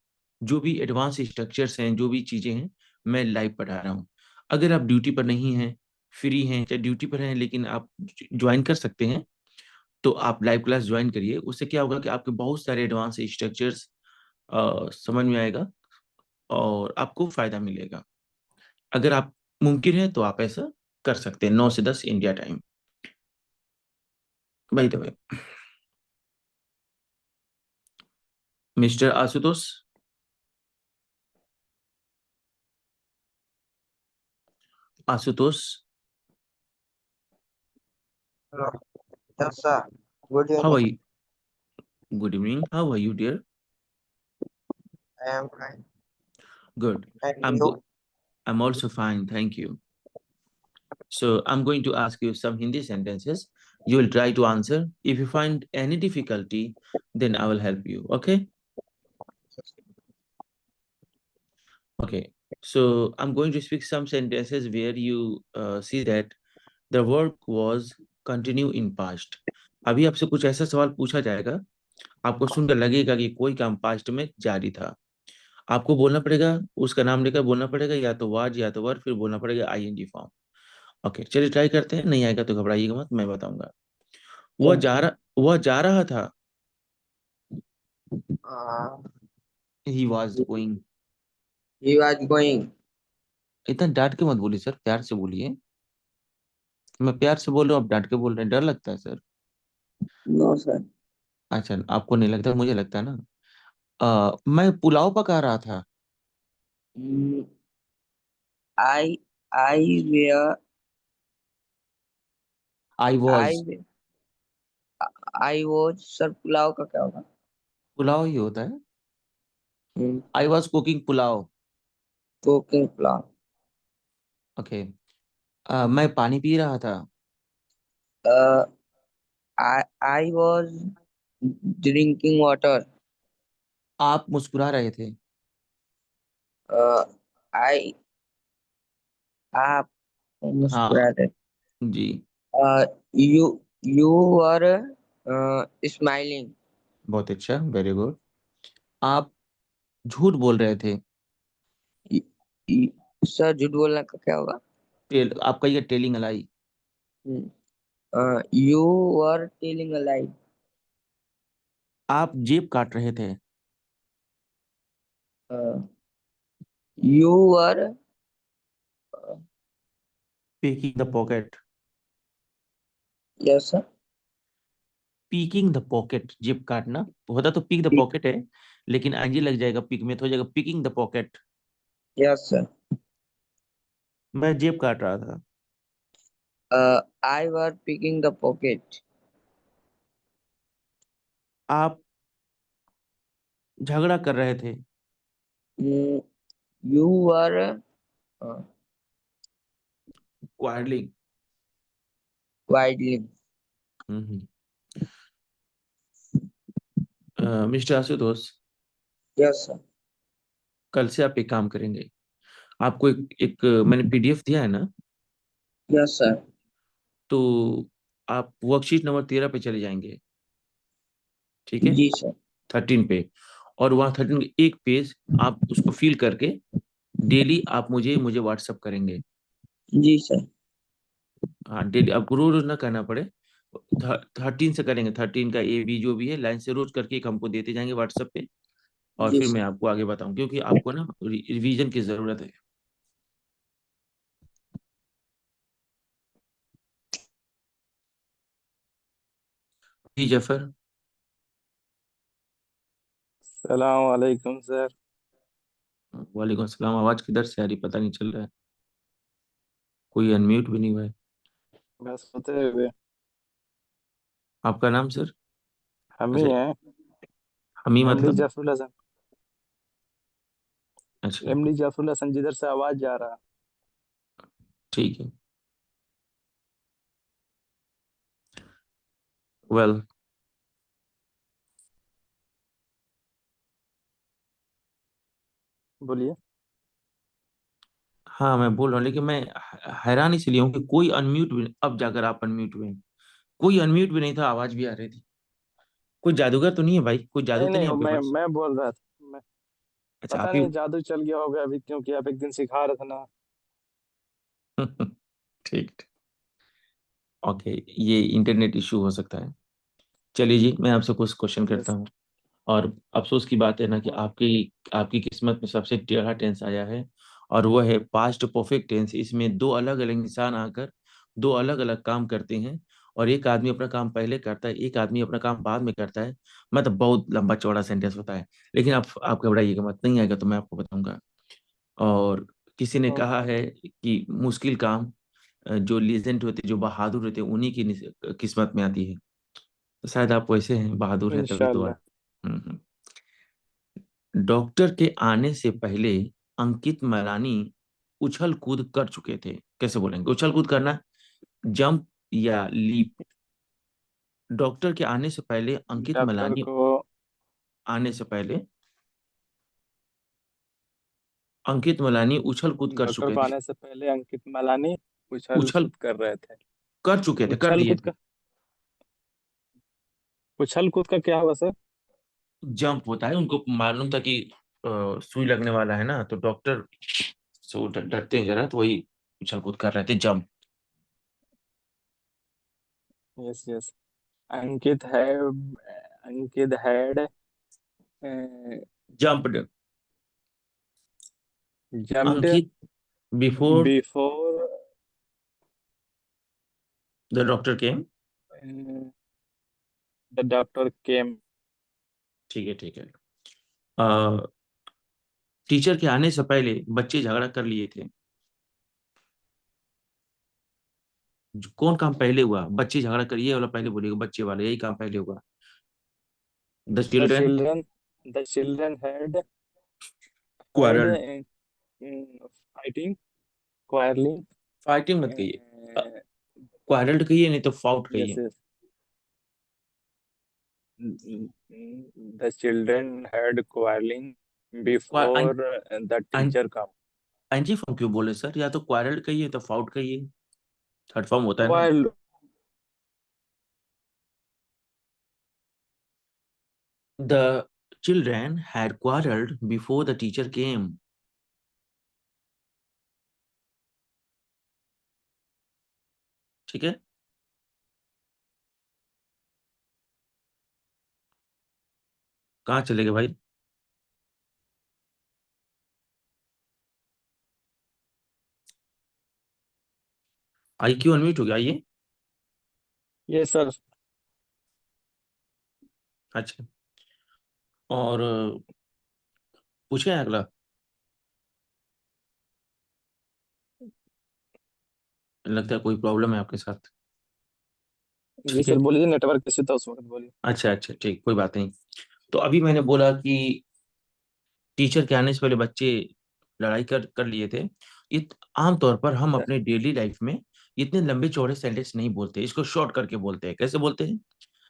जो भी एडवांस स्ट्रक्चर्स हैं, जो भी चीजें हैं, मैं लाइव पढ़ा रहा हूँ। अगर आप ड्यूटी पर नहीं हैं, फ्री हैं, चाहे ड्यूटी पर हैं, लेकिन आप ज्वाइन कर सकते हैं, तो आप लाइव क्लास ज्वाइन करिए। उससे क्या होगा कि आपके बहुत सारे एडवांस स्ट्रक्चर्स समझ में आएगा और आपको फायदा मिलेगा। अगर आप मुमकिन है तो आप ऐसा कर सकते हैं 9 से 10 India time. By the way, mister Ashutosh, Ashutosh,
Hello. Yes, sir. Good
how are
evening.
You? Good evening, how are you dear?
I am fine.
Good.
And
I'm
you?
go- I'm also fine, thank you. So I'm going to ask you some Hindi sentences. You will try to answer. If you find any difficulty, then I will help you. Okay? Okay. So I'm going to speak some sentences where you see that the work was continue in past. अभी आपसे कुछ ऐसा सवाल पूछा जाएगा, आपको सुनकर लगेगा कि कोई काम पास्ट में जारी था। आपको बोलना पड़ेगा, उसका नाम लेकर बोलना पड़ेगा, या तो वाज या तो वर, फिर बोलना पड़ेगा आईएनजी फॉर्म। ओके, चलिए ट्राई करते हैं। नहीं आएगा तो घबराइएगा मत, मैं बताऊंगा। वह जा रहा था।
Uh,
he was going.
he was going.
इतना डांट के मत बोलिए सर, प्यार से बोलिए। मैं प्यार से बोल रहा हूँ, आप डांट के बोल रहे हैं, डर लगता है सर।
No, sir.
अच्छा, आपको नहीं लगता, मुझे लगता है ना। मैं पुलाव पका रहा था।
Mm, I were,
I
I,
was.
I was, sir, pulao का क्या होगा?
पुलाव ही होता है।
Hmm.
I was cooking pulao.
Cooking pulao.
Okay. मैं पानी पी रहा था।
Uh, I was drinking water.
आप मुस्कुरा रहे थे।
Uh, I, आप
हाँ
मुस्कुरा रहे.
जी।
You were smiling.
बहुत अच्छा, वेरी गुड। आप झूठ बोल रहे थे।
Y- सर झूठ बोलने का क्या होगा?
आप कहिए telling a lie.
Hmm. You were telling a lie.
आप जेब काट रहे थे।
Uh, you were
peeking the pocket.
yes sir.
Peeking the pocket, जेब काटना होता तो पिक द पॉकेट है, लेकिन आईजी लग जाएगा, पिक में तो हो जाएगा picking the pocket.
Yes sir.
मैं जेब काट रहा था।
I were picking the pocket.
आप झगड़ा कर रहे थे।
Mm, you were uh,
quarrelling.
widely.
Mister Ashutosh,
Yes sir.
कल से आप एक काम करेंगे। आपको एक मैंने पीडीएफ दिया है ना,
Yes sir.
तो आप वर्कशीट नंबर 13 पे चले जाएंगे। ठीक है,
जी सर.
13 पे। और वहाँ 13 के एक पेज आप उसको फिल करके डेली आप मुझे मुझे व्हाट्सअप करेंगे।
जी सर.
हाँ, डेली, आपको रोज रोज ना करना पड़े। 13 से करेंगे, 13 का ए बी जो भी है लाइन से रोज करके एक हमको देते जाएंगे व्हाट्सएप पे। और
जी
फिर मैं
सर.
आपको आगे बताऊं, क्योंकि आपको ना रिवीजन की जरूरत है। जी जफर।
सलाम वालेकुम सर।
वालेकुम सलाम। आवाज किधर से आ रही पता नहीं चल रहा है, कोई अनम्यूट भी नहीं हुआ है।
बस होते हुए
आपका नाम सर?
हम ही
अच्छा,
हैं।
हमी
एमडी
मतलब?
जाफरुल हसन।
अच्छा,
एमडी जाफरुल हसन, जिधर से आवाज जा रहा।
ठीक है। वेल,
बोलिए।
हाँ मैं बोल रहा हूँ, लेकिन मैं हैरान इसलिए हूँ कि कोई अनम्यूट भी, अब जाकर आप अनम्यूट हुए हैं। कोई अनम्यूट भी नहीं था, आवाज भी आ रही थी। कोई जादूगर तो नहीं है भाई? कोई जादू
नहीं
तो नहीं
नहीं,
है आपके पास?
मैं बोल रहा था।
अच्छा,
पता
आप ही।
नहीं जादू चल गया होगा अभी, क्योंकि आप एक दिन सिखा रहे थे ना।
ठीक। ओके, ये इंटरनेट इशू हो सकता है। चलिए जी, मैं आपसे कुछ क्वेश्चन करता
यस।
हूँ। और अफसोस की बात है ना कि
हाँ।
आपकी आपकी किस्मत में सबसे टेढ़ा टेंस आया है, और वो है पास्ट परफेक्ट टेंस। इसमें दो अलग अलग इंसान आकर दो अलग अलग काम करते हैं, और एक आदमी अपना काम पहले करता है, एक आदमी अपना काम बाद में करता है। मतलब बहुत लंबा चौड़ा सेंटेंस होता है, लेकिन आप घबराइएगा मत, नहीं आएगा तो मैं आपको बताऊंगा। और किसी ने कहा
ओके।
है कि मुश्किल काम जो लीजेंड होते, जो बहादुर होते, उन्हीं की किस्मत में आती है। तो शायद आप वैसे हैं, बहादुर हैं, तभी तो
इंशाल्लाह।
हम्म। डॉक्टर के आने से पहले अंकित मलानी उछल कूद कर चुके थे। कैसे बोलेंगे उछल कूद करना? जंप या लीप? डॉक्टर के आने से पहले अंकित
डॉक्टर
मलानी,
को
आने से पहले अंकित मलानी उछल कूद कर
डॉक्टर
चुके
को
थे।
आने से पहले अंकित मलानी उछल
उछल
कूद कर रहे थे।
कर चुके थे, कर
उछल
लिए
कूद
थे।
का उछल कूद का क्या हुआ सर?
जंप होता है, उनको मालूम था कि सुई लगने वाला है ना, तो डॉक्टर से वो डरते हैं जरा, तो वही उछल कूद कर रहे थे, जंप।
Yes yes. अंकित है Ankit had
jumped.
Jumped
Ankit before
before
the doctor came.
The doctor came.
ठीक है, ठीक है। अ, टीचर के आने से पहले बच्चे झगड़ा कर लिए थे। कौन काम पहले हुआ? बच्चे झगड़ा करिए वाला पहले बोलिएगा, बच्चे वाला यही काम पहले हुआ। The
the
children
children the children had
quarrelled.
Fighting quarrelling.
Fighting मत कहिए, क्वारल्ड कहिए, नहीं तो फाउट
यस
कहिए।
Yes. The children had quarrelling before the teacher come.
Anti form क्यों बोले सर? या तो क्वारल्ड कहिए तो फाउट कहिए, थर्ड फॉर्म होता है ना।
Quarrel
the children had quarrelled before the teacher came. ठीक है। कहाँ चले गए भाई? आई क्यों अनम्यूट हो गया? आइए।
Yes sir.
अच्छा। और पूछे अगला। लगता है कोई प्रॉब्लम है आपके साथ।
जी
ठीक
सर
है।
बोलिए, नेटवर्क इश्यू था उस वक्त, बोलिए।
अच्छा अच्छा, ठीक, कोई बात नहीं। तो अभी मैंने बोला कि टीचर के आने से पहले बच्चे लड़ाई कर कर लिए थे। आमतौर पर हम
अच्छा।
अपने डेली लाइफ में इतने लंबे चौड़े सेंटेंस नहीं बोलते, इसको शॉर्ट करके बोलते हैं। कैसे बोलते हैं?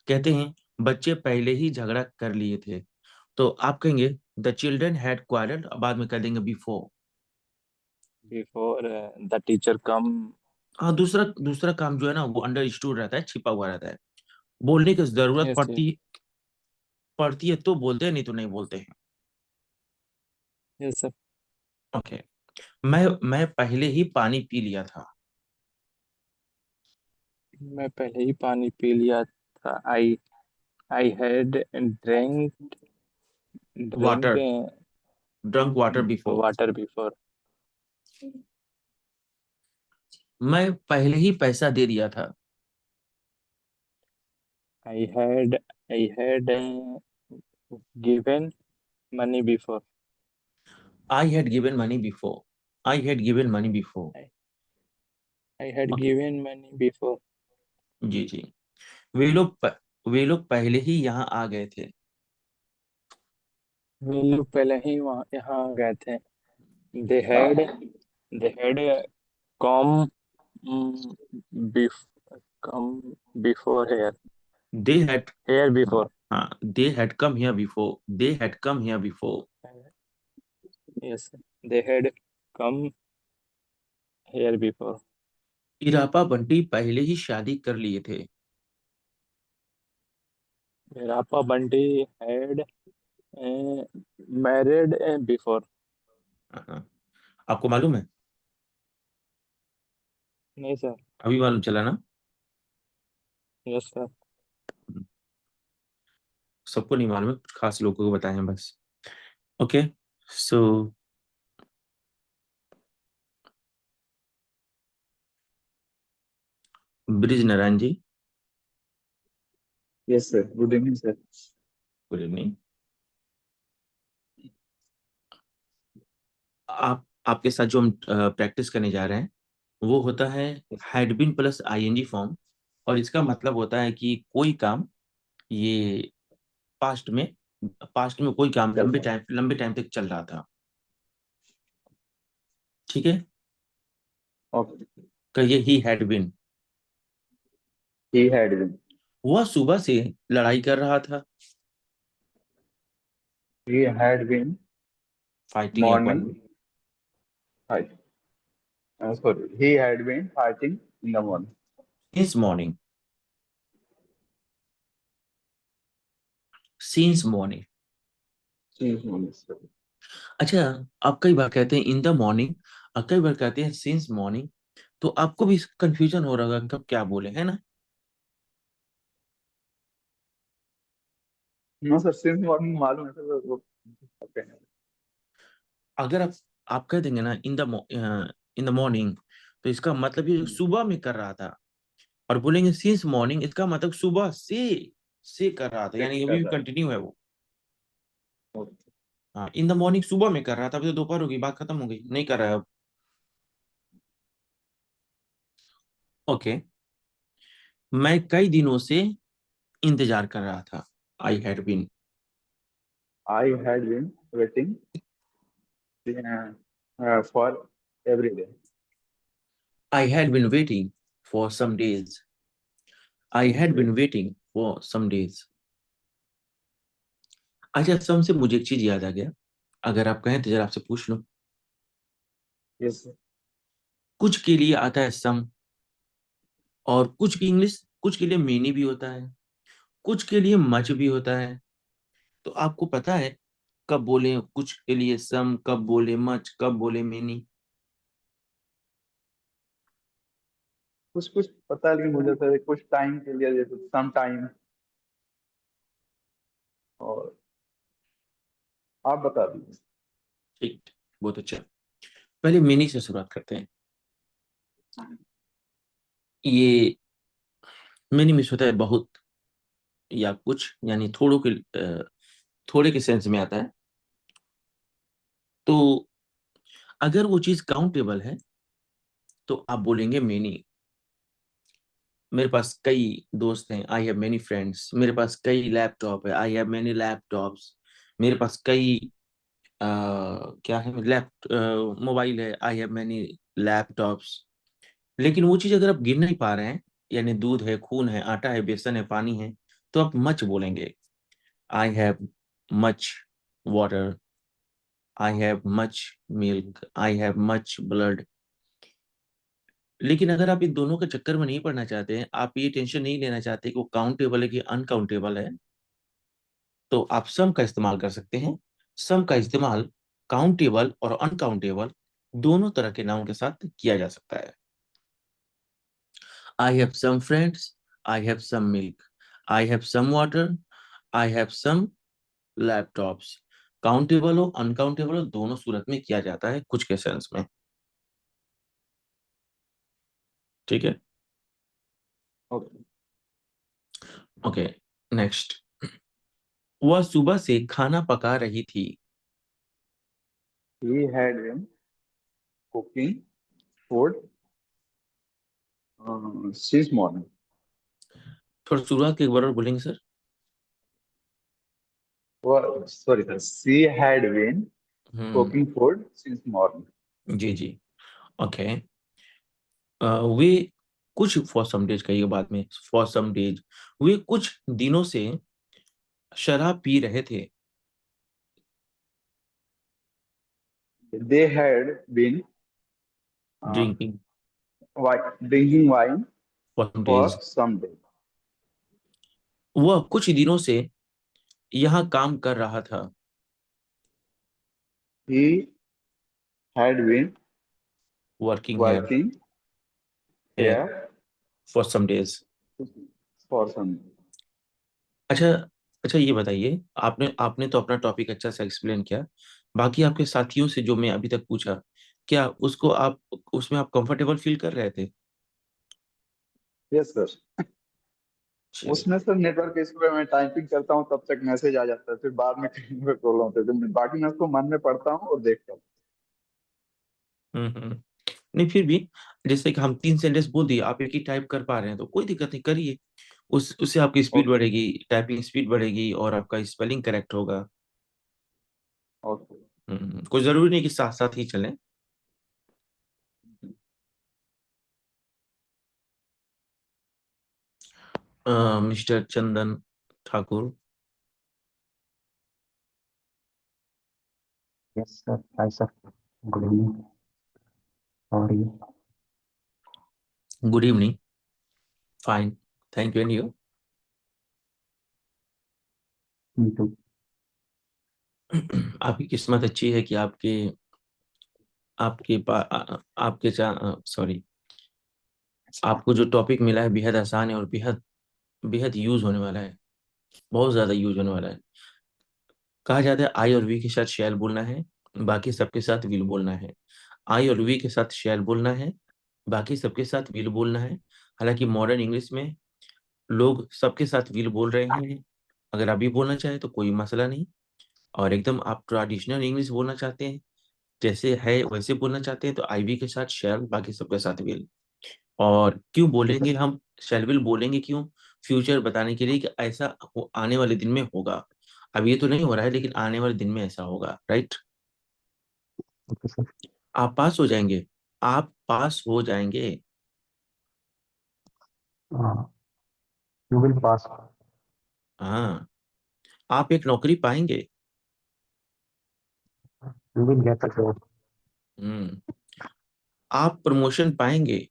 कहते हैं बच्चे पहले ही झगड़ा कर लिए थे। तो आप कहेंगे द चिल्ड्रन हैड क्वारल, बाद में कह देंगे बिफोर।
बिफोर द टीचर कम।
हाँ, दूसरा दूसरा काम जो है ना, वो अंडर स्टूड रहता है, छिपा हुआ रहता है। बोलने की जरूरत
यस यस।
पड़ती है तो बोलते हैं, नहीं तो नहीं बोलते हैं।
Yes sir.
ओके। मैं पहले ही पानी पी लिया था।
मैं पहले ही पानी पी लिया था। I had drink drink
water, drunk water before.
Water before.
मैं पहले ही पैसा दे दिया था।
I had I had given money before.
I had given money before. I had given money before.
I had
okay.
Given money before.
जी जी। वे लोग पहले ही यहाँ आ गए थे।
वे लोग पहले ही वहाँ यहाँ आ गए थे। They had they had come before come before here
they had
here
हाँ,
बिफोर।
हाँ, they had come here before, they had come here before.
Yes. They had come here before.
इरापा बंटी पहले ही शादी कर लिए थे।
रापा बंटी हैड मैरिड बिफोर।
हाँ, हाँ। आपको मालूम है?
नहीं सर।
अभी मालूम चला ना?
Yes sir.
सबको नहीं मालूम है, कुछ खास लोगों को बताए हैं बस। ओके, सो ब्रिज नारायण जी,
Yes, sir. Good evening, sir.
Good evening. आपके साथ जो हम प्रैक्टिस करने जा रहे हैं वो होता है had been plus ING form, और इसका मतलब होता है कि कोई काम ये पास्ट में कोई काम
चल
लंबे टाइम तक चल रहा था। ठीक है,
Okay.
कहिए he had been.
He had been.
वह सुबह से लड़ाई कर रहा था,
He had been
फाइटिंग या
morning fight. Sorry. He had been fighting in the morning.
Since morning, since morning.
Since morning, sir.
अच्छा, आप कई बार कहते हैं इन द मॉर्निंग और कई बार कहते हैं सिंस मॉर्निंग, तो आपको भी कंफ्यूजन हो रहा होगा कब क्या बोले, है ना?
No, sir. Since morning मालूम है सर वो. Okay.
अगर आप कह देंगे ना इन द मॉर्निंग, तो इसका मतलब ये सुबह में कर रहा था, और बोलेंगे सिंस मॉर्निंग, इसका मतलब सुबह से कर रहा था, यानी अभी भी कंटिन्यू है वो।
Okay.
हाँ, इन द मॉर्निंग सुबह में कर रहा था, अभी तो दोपहर हो गई, बात खत्म हो गई, नहीं कर रहा है अब। ओके, मैं कई दिनों से इंतजार कर रहा था, I had been.
I had been waiting for every day.
I had been waiting for some days, I had been waiting for some days. अच्छा, सम से मुझे एक चीज याद आ गया, अगर आप कहें तो जरा आपसे पूछ लो।
Yes, sir.
कुछ के लिए आता है सम, और कुछ की इंग्लिश, कुछ के लिए मेनी भी होता है, कुछ के लिए मच भी होता है। तो आपको पता है कब बोले कुछ के लिए सम, कब बोले मच, कब बोले मेनी?
कुछ पता है लेकिन मुझे सर कुछ टाइम के लिए जैसे सम टाइम और आप बता दीजिए.
ठीक, बहुत अच्छा। पहले मेनी से शुरुआत करते हैं। ये मेनी मिस होता है बहुत या कुछ, यानी थोड़े के सेंस में आता है। तो अगर वो चीज काउंटेबल है तो आप बोलेंगे मेनी। मेरे पास कई दोस्त हैं, आई हैव मेनी फ्रेंड्स। मेरे पास कई लैपटॉप है, आई हैव मेनी लैपटॉप्स। मेरे पास कई क्या है, मोबाइल है, आई हैव मेनी लैपटॉप्स। लेकिन वो चीज अगर आप गिन नहीं पा रहे हैं, यानी दूध है, खून है, आटा है, बेसन है, पानी है, तो आप मच बोलेंगे। I have much water, I have much milk, I have much blood. लेकिन अगर आप इन दोनों के चक्कर में नहीं पड़ना चाहते हैं, आप ये टेंशन नहीं लेना चाहते कि वो काउंटेबल है कि अनकाउंटेबल है, तो आप सम का इस्तेमाल कर सकते हैं। सम का इस्तेमाल काउंटेबल और अनकाउंटेबल दोनों तरह के नाउन के साथ किया जा सकता है। I have some friends, I have some milk, I have some water, I have some laptops. Countable हो अनकाउंटेबल हो, दोनों सूरत में किया जाता है कुछ के सेंस में। ठीक है,
Okay.
Okay, next. वह सुबह से खाना पका रही थी।
He had been cooking food since morning.
थोड़ा शुरुआत के एक बार और बोलेंगे sir?
Sorry, sir. She had been cooking food since morning.
जी जी, ओके। वे कुछ फॉर सम डेज कहिए बाद में, फॉर सम डेज, वे कुछ दिनों से शराब पी रहे थे।
They had been
drinking
drinking wine
for some
for
days.
some days.
वह कुछ दिनों से यहाँ काम कर रहा था।
He had been
वर्किंग है
working here
for some days.
for some days.
अच्छा, अच्छा ये बताइए, आपने आपने तो अपना टॉपिक अच्छा से एक्सप्लेन किया, बाकी आपके साथियों से जो मैं अभी तक पूछा, क्या उसको आप उसमें आप कंफर्टेबल फील कर रहे थे?
Yes sir.
चलिए।
उसमें सर नेटवर्क इशू है, मैं टाइपिंग करता हूँ तब तक मैसेज आ जाता है, फिर बाद में कहीं पे प्रॉब्लम होती है, तो बाकी मैं उसको मन में पढ़ता हूँ और देखता हूँ।
हम्म। नहीं फिर भी, जैसे कि हम 3 सेंटेंस बोल दिए, आप एक ही टाइप कर पा रहे हैं तो कोई दिक्कत नहीं, करिए। उस उससे आपकी स्पीड
ओके।
बढ़ेगी, टाइपिंग स्पीड बढ़ेगी और आपका स्पेलिंग करेक्ट होगा।
ओके।
कोई जरूरी नहीं कि साथ साथ ही चलें। Mister Chandan Thakur.
Yes, sir. Hi, sir. Good evening. How are you?
Good evening. Fine. Thank you. And you?
Me too.
आपकी किस्मत अच्छी है कि आपके आपके आपके सॉरी, आपको जो टॉपिक मिला है बेहद आसान है और बेहद बेहद यूज होने वाला है, बहुत ज्यादा यूज होने वाला है। कहा जाता है आई और वी के साथ शैल बोलना है, बाकी सबके साथ विल बोलना है। आई और वी के साथ शैल बोलना है, बाकी सबके साथ विल बोलना है। हालांकि मॉडर्न इंग्लिश में लोग सबके साथ विल बोल रहे हैं, अगर अभी बोलना चाहे तो कोई मसला नहीं। और एकदम आप ट्रेडिशनल इंग्लिश बोलना चाहते हैं, जैसे है वैसे बोलना चाहते हैं, तो आई वी के साथ शैल, बाकी सबके साथ विल। और क्यों बोलेंगे हम शैल विल बोलेंगे क्यों? फ्यूचर बताने के लिए कि ऐसा आने वाले दिन में होगा। अब ये तो नहीं हो रहा है, लेकिन आने वाले दिन में ऐसा होगा, राइट?
Okay, sir.
आप पास हो जाएंगे, आप पास हो जाएंगे।
Uh, you will pass.
हाँ, आप एक नौकरी पाएंगे।
You will get a job.
हम्म। आप प्रमोशन पाएंगे।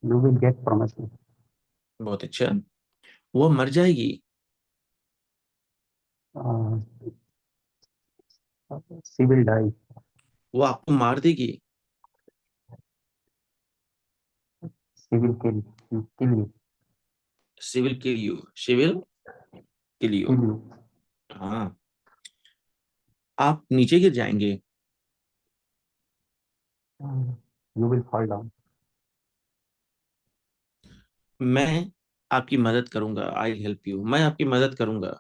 You will get promotion.
बहुत अच्छा। वो मर जाएगी।
Uh, she will die.
वो आपको मार देगी।
She will kill you.
She will kill you, she will kill you.
Kill you.
हाँ, आप नीचे गिर जाएंगे।
Uh, you will fall down.
मैं आपकी मदद करूंगा, आई हेल्प यू, मैं आपकी मदद करूंगा।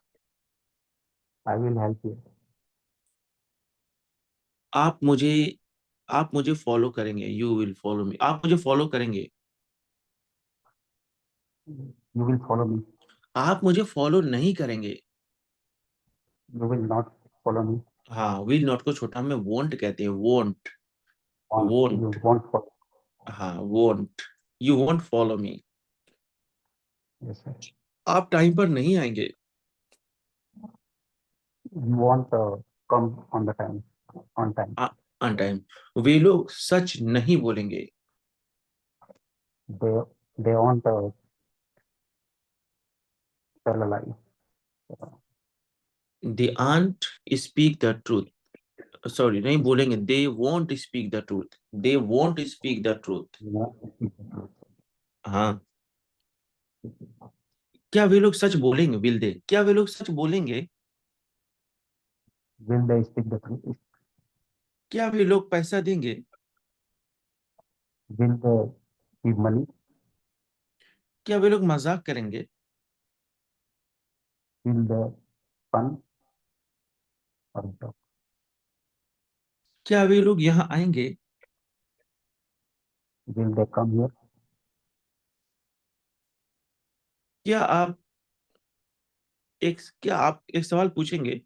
I will help you.
आप मुझे आप मुझे फॉलो करेंगे, यू विल फॉलो मी, आप मुझे फॉलो करेंगे।
You will follow me.
आप मुझे फॉलो नहीं करेंगे।
You will not follow me.
हाँ, विल नॉट को छोटा में वोंट कहते हैं, won't.
You
won't.
won't follow.
हाँ, won't. You won't follow me.
Yes, sir.
आप टाइम पर नहीं आएंगे।
You won't come on the time. On time.
On time. वे लोग सच नहीं बोलेंगे।
They they won't tell a lie.
They aren't speak the truth, sorry नहीं बोलेंगे, they won't speak the truth, they won't speak the truth.
You won't speak the truth.
हाँ। क्या वे लोग सच बोलेंगे? विल दे, क्या वे लोग सच बोलेंगे?
Will they speak the truth?
क्या वे लोग पैसा देंगे?
Will they give money?
क्या वे लोग मजाक करेंगे?
Will they fun or joke?
क्या वे लोग यहाँ आएंगे?
Will they come here?
क्या आप क्या आप एक सवाल पूछेंगे?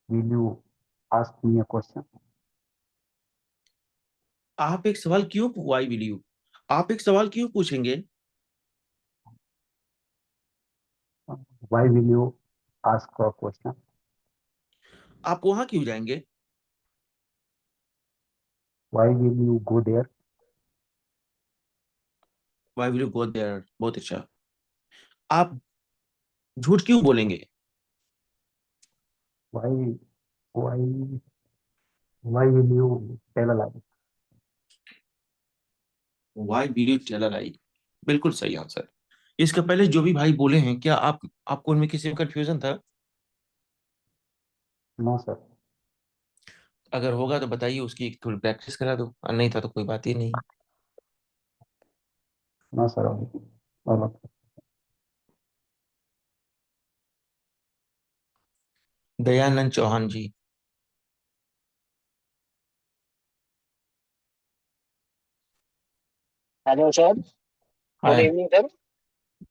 Will you ask me a question?
आप एक सवाल क्यों, वाई विल यू, आप एक सवाल क्यों पूछेंगे?
Why will you ask a question?
आप वहां क्यों जाएंगे?
Why will you go there?
Why will you go there. बहुत अच्छा। आप झूठ क्यों बोलेंगे?
Why why why will you tell a lie?
Why will you tell a lie. बिल्कुल सही आंसर। इसके पहले जो भी भाई बोले हैं, क्या आपको उनमें किसी में कंफ्यूजन था?
No sir.
अगर होगा तो बताइए, उसकी थोड़ी प्रैक्टिस करा दो, और नहीं था तो कोई बात ही नहीं।
No sir, all okay.
Dayanand Chauhan ji.
Hello, sir. Good
hi,
evening, sir.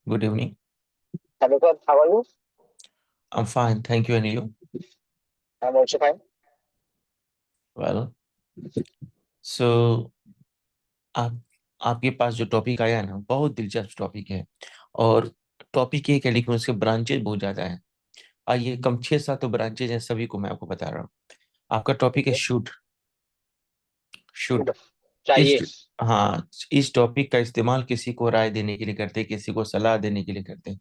Good evening.
Hello, sir. How are you?
I am fine, thank you, and you?
I'm also fine.
Well, so आप आपके पास जो टॉपिक आया है ना, बहुत दिलचस्प टॉपिक है। और टॉपिक एक है, लेकिन उसके ब्रांचेज बहुत ज्यादा हैं। आइए, कम 6-7 तो ब्रांचेज हैं, सभी को मैं आपको बता रहा हूँ। आपका टॉपिक है
Okay.
शुड। शुड।
Good.
इस
चाहिए.
हाँ, इस टॉपिक का इस्तेमाल किसी को राय देने के लिए करते हैं, किसी को सलाह देने के लिए करते हैं।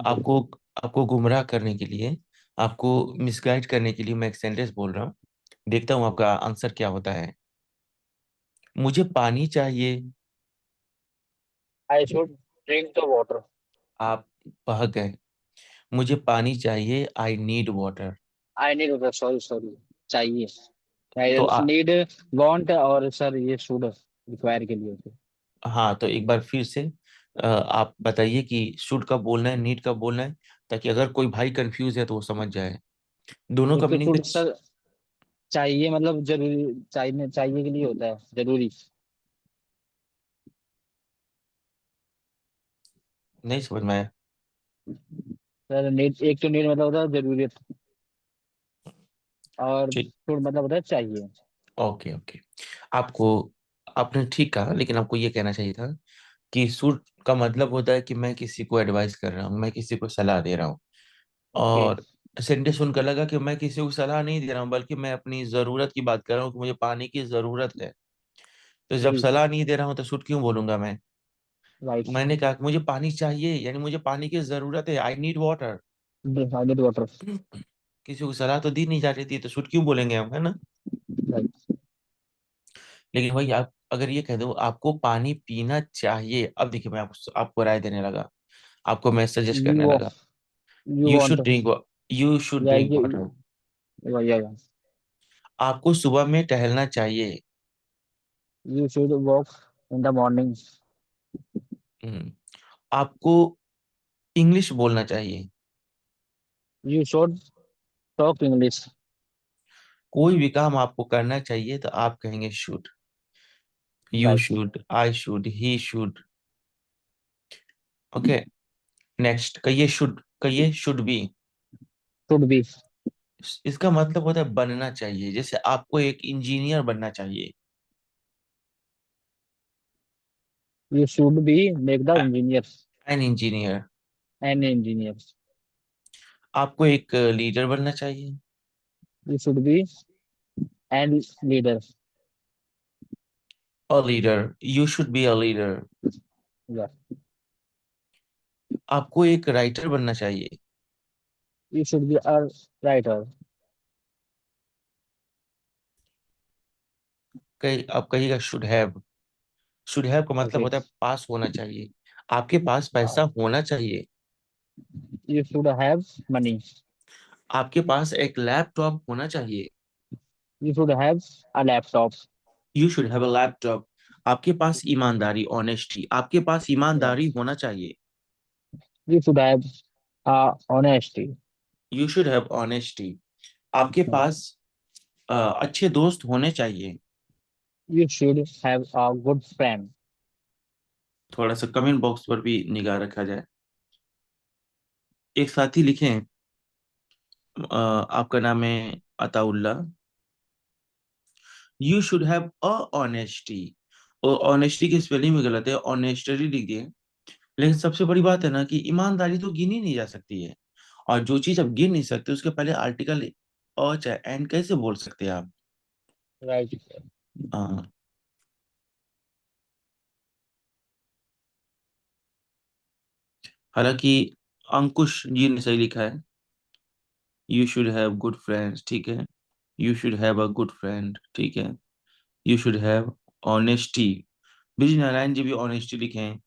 आपको आपको गुमराह करने के लिए, आपको मिसगाइड करने के लिए मैं एक सेंटेंस बोल रहा हूँ। देखता हूँ आपका आंसर क्या होता है। मुझे पानी चाहिए।
I should drink the water.
आप बहक गए। मुझे पानी चाहिए, I need water.
I need water. Sorry, sorry. चाहिए.
तो
I need, want और sir ये should require के लिए होते हैं.
हाँ, तो एक बार फिर से आप बताइए कि शुड कब बोलना है, नीड कब बोलना है, ताकि अगर कोई भाई कंफ्यूज है तो वो समझ जाए। दोनों का
एक तो
मीनिंग
should sir चाहिए मतलब जरूरी, चाहिए चाहिए के लिए होता है, जरूरी.
नहीं समझ में आया।
सर need, एक तो need मतलब होता है जरूरत, और
ठीक,
should मतलब होता है चाहिए.
Okay okay. आपको आपने ठीक कहा, लेकिन आपको ये कहना चाहिए था कि शुड का मतलब होता है कि मैं किसी को एडवाइस कर रहा हूँ, मैं किसी को सलाह दे रहा हूँ।
ओके.
और सेंटेंस सुनकर लगा कि मैं किसी को सलाह नहीं दे रहा हूँ, बल्कि मैं अपनी जरूरत की बात कर रहा हूँ कि मुझे पानी की जरूरत है। तो जब
जी.
सलाह नहीं दे रहा हूँ तो शुड क्यों बोलूंगा मैं?
राइट.
मैंने कहा कि मुझे पानी चाहिए, यानी मुझे पानी की जरूरत है, I need water.
I need water.
किसी को सलाह तो दी नहीं जा रही थी, तो शुड क्यों बोलेंगे हम, है ना?
Right.
लेकिन भाई, आप अगर ये कह दो आपको पानी पीना चाहिए, अब देखिए, मैं आपको राय देने लगा, आपको मैं सजेस्ट
You
करने
wa-
लगा।
you
you
want
should drink you should
yeah,
drink water.
yeah.
आपको सुबह में टहलना चाहिए।
You should walk in the morning.
हम्म, आपको इंग्लिश बोलना चाहिए।
You should talk English.
कोई भी काम आपको करना चाहिए तो आप कहेंगे should. You
Right.
Should, I should, he should. Okay, next, कहिए शुड बी।
Should be.
इसका मतलब होता है बनना चाहिए, जैसे आपको एक इंजीनियर बनना चाहिए।
You should be make the engineer.
An engineer.
An engineer.
आपको एक लीडर बनना चाहिए।
You should be an leader.
A leader, you should be a leader.
Yeah.
आपको एक राइटर बनना चाहिए।
You should be a writer.
कई आप कहिएगा शुड हैव। शुड हैव का मतलब
Okay.
होता है पास होना चाहिए। आपके पास पैसा होना चाहिए।
You should have money.
आपके पास एक लैपटॉप होना चाहिए।
You should have a laptop.
You should have a laptop. आपके पास ईमानदारी, ऑनेस्टी, आपके पास
Yeah.
ईमानदारी होना चाहिए।
You should have honesty.
You should have honesty. आपके
Yeah.
पास अच्छे दोस्त होने चाहिए।
You should have a good friend.
थोड़ा सा कमेंट बॉक्स पर भी निगाह रखा जाए। एक साथी लिखे हैं, आपका नाम है Ataullah. You should have a honesty. और ऑनेस्टी की स्पेलिंग में गलत है, ऑनेस्टरी लिख दिए। लेकिन सबसे बड़ी बात है ना कि ईमानदारी तो गिनी नहीं जा सकती है। और जो चीज आप गिन नहीं सकते, उसके पहले आर्टिकल और चाहे एंड कैसे बोल सकते हैं आप?
Right.
हाँ, हालांकि अंकुश जी ने सही लिखा है। You should have good friends, ठीक है। You should have a good friend, ठीक है। You should have honesty. Brij Narayan ji भी ऑनेस्टी लिखे हैं।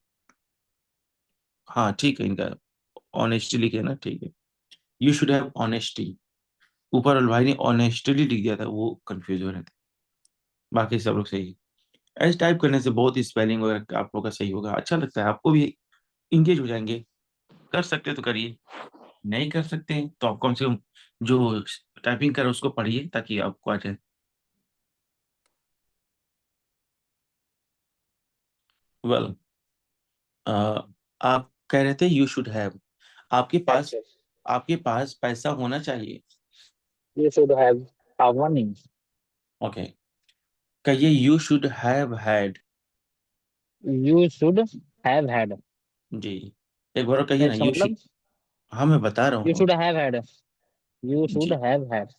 हाँ ठीक है, इनका ऑनेस्टी लिखे ना, ठीक है। यू शुड हैव ऑनेस्टी, ऊपर वाले भाई ने ऑनेस्टली लिख दिया था, वो कंफ्यूज हो रहे थे। बाकी सब लोग सही है। ऐसे टाइप करने से बहुत स्पेलिंग वगैरह आप लोग का सही होगा, अच्छा लगता है, आपको भी इंगेज हो जाएंगे। कर सकते तो करिए, नहीं कर सकते हैं तो आप कम से कम जो टाइपिंग कर उसको पढ़िए ताकि आपको आ जाए। वेल, आप कह रहे थे यू शुड हैव, आपके पास आपके पास पैसा होना चाहिए।
You should have money.
Okay, कहिए you should have had.
You should have had.
जी, एक बार और कहिए
तो
ना,
इसका
यू शुड।
मतलब
हाँ मैं बता रहा
you
हूँ।
should have had. You should
ji,
have had.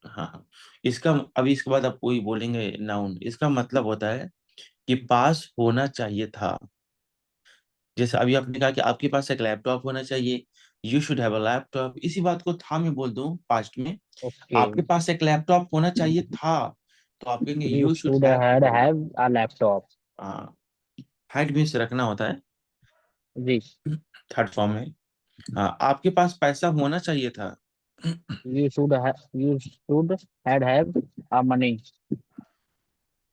हाँ हाँ, इसका अभी इसके बाद आप कोई बोलेंगे नाउन, इसका मतलब होता है कि पास होना चाहिए था। जैसे अभी आपने कहा कि आपके पास एक लैपटॉप होना चाहिए, you should have a laptop, इसी बात को था में बोल दूं पास्ट में, आपके
Okay.
पास एक लैपटॉप होना चाहिए था, तो आप कहेंगे
You
you should
should
have had.
have a laptop.
हाँ, हैड मीन्स रखना होता है
जी.
थर्ड फॉर्म में। हाँ, आपके पास पैसा होना चाहिए था।
You should have a money.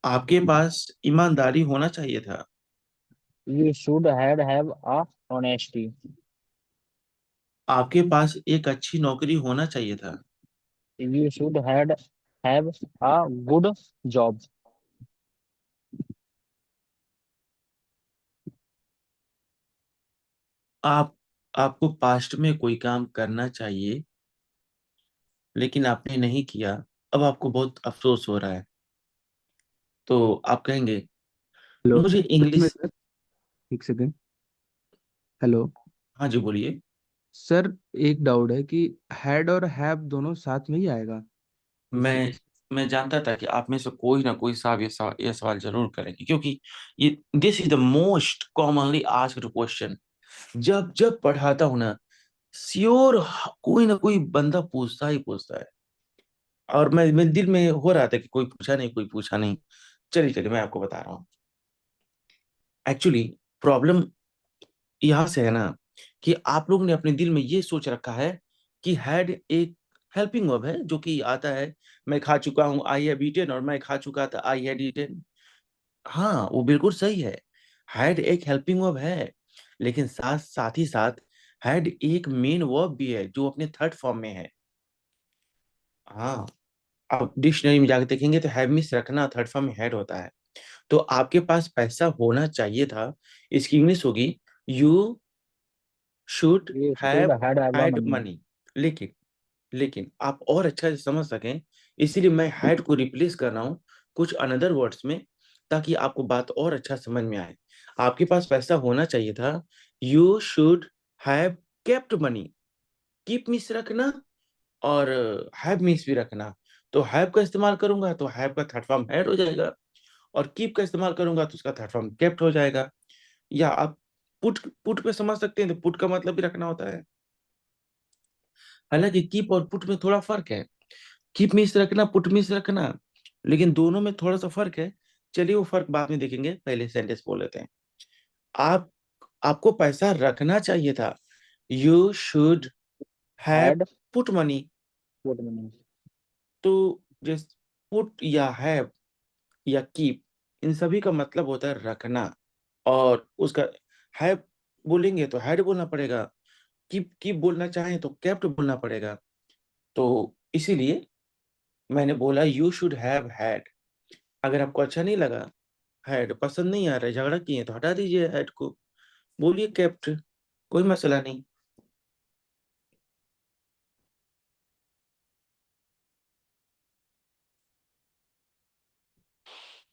आपके पास ईमानदारी होना चाहिए था।
You should have a honesty.
आपके पास एक अच्छी नौकरी होना चाहिए था।
You should have a good job.
आप आपको पास्ट में कोई काम करना चाहिए लेकिन आपने नहीं किया, अब आपको बहुत अफसोस हो रहा है, तो आप कहेंगे
हेलो
मुझे
सर, मैं
इंग्लिश।
सर एक सेकंड। हेलो
हाँ जी बोलिए।
सर, एक डाउट है कि हैड और हैव दोनों साथ में ही आएगा इस
मैं मैं जानता था कि आप में से कोई ना कोई साहब ये सवाल जरूर करेंगे, क्योंकि ये this is the most commonly asked question. जब जब पढ़ाता हूं ना, श्योर कोई ना कोई बंदा पूछता ही पूछता है। और मैं मेरे दिल में हो रहा था कि कोई पूछा नहीं, कोई पूछा नहीं। चलिए चलिए, मैं आपको बता रहा हूँ। एक्चुअली प्रॉब्लम यहाँ से है ना, कि आप लोग ने अपने दिल में ये सोच रखा है कि हैड एक हेल्पिंग वर्ब है, जो कि आता है मैं खा चुका हूँ, आई हैव ईटेन, और मैं खा चुका था, आई हैड ईटेन। हाँ वो बिल्कुल सही है, हैड एक हेल्पिंग वर्ब है, लेकिन साथ साथ ही साथ हैड एक मेन वर्ब भी है जो अपने थर्ड फॉर्म में है। हाँ, आप डिक्शनरी में जाकर देखेंगे तो हैव मीन्स रखना, थर्ड फॉर्म में हैड होता है। तो आपके पास पैसा होना चाहिए था, इसकी इंग्लिश होगी you should
You should
have
have
had
money.
Money. लेकिन लेकिन आप और अच्छा से समझ सकें, इसीलिए मैं हैड को रिप्लेस कर रहा हूँ कुछ अनदर वर्ड्स में, ताकि आपको बात और अच्छा समझ में आए। आपके पास पैसा होना चाहिए था, you should have kept money. Keep miss रखना और हैव मिस भी रखना। तो हैव का इस्तेमाल करूंगा तो हैव का थर्ड फॉर्म हैड हो जाएगा, और कीप का इस्तेमाल करूंगा तो उसका थर्ड फॉर्म केप्ट हो जाएगा। या आप पुट पुट पे समझ सकते हैं, तो पुट का मतलब भी रखना होता है। हालांकि कीप और पुट में थोड़ा फर्क है, कीप मीन्स रखना, पुट मीन्स रखना, लेकिन दोनों में थोड़ा सा फर्क है। चलिए वो फर्क बाद में देखेंगे, पहले सेंटेंस बोल लेते हैं। आप आपको पैसा रखना चाहिए था, you should have
Had
put money.
good money.
तो जैसे पुट या हैव या कीप, इन सभी का मतलब होता है रखना, और उसका हैव बोलेंगे तो हैड बोलना पड़ेगा, कीप कीप बोलना चाहें तो केप्ट बोलना पड़ेगा। तो इसीलिए मैंने बोला यू शुड हैव हैड। अगर आपको अच्छा नहीं लगा, हैड पसंद नहीं आ रहा है, झगड़ा किए, तो हटा दीजिए हैड को, बोलिए केप्ट, कोई मसला नहीं।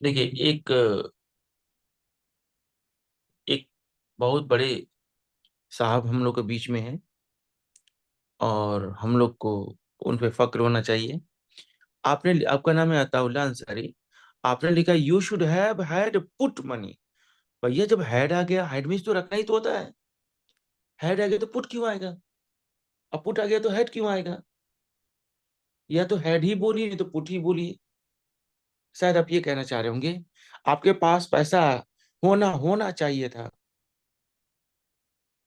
देखिए, एक बहुत बड़े साहब हम लोग के बीच में हैं, और हम लोग को उन पे फक्र होना चाहिए। आपका नाम है अताउल्ला अंसारी, आपने लिखा you should have had put money. भैया जब हैड आ गया, हैड मीन्स तो रखना ही तो होता है, हैड आ गया तो पुट क्यों आएगा, अब पुट आ गया तो हैड क्यों आएगा? या तो हैड ही बोलिए, नहीं तो पुट ही बोलिए। शायद आप ये कहना चाह रहे होंगे आपके पास पैसा होना होना चाहिए था।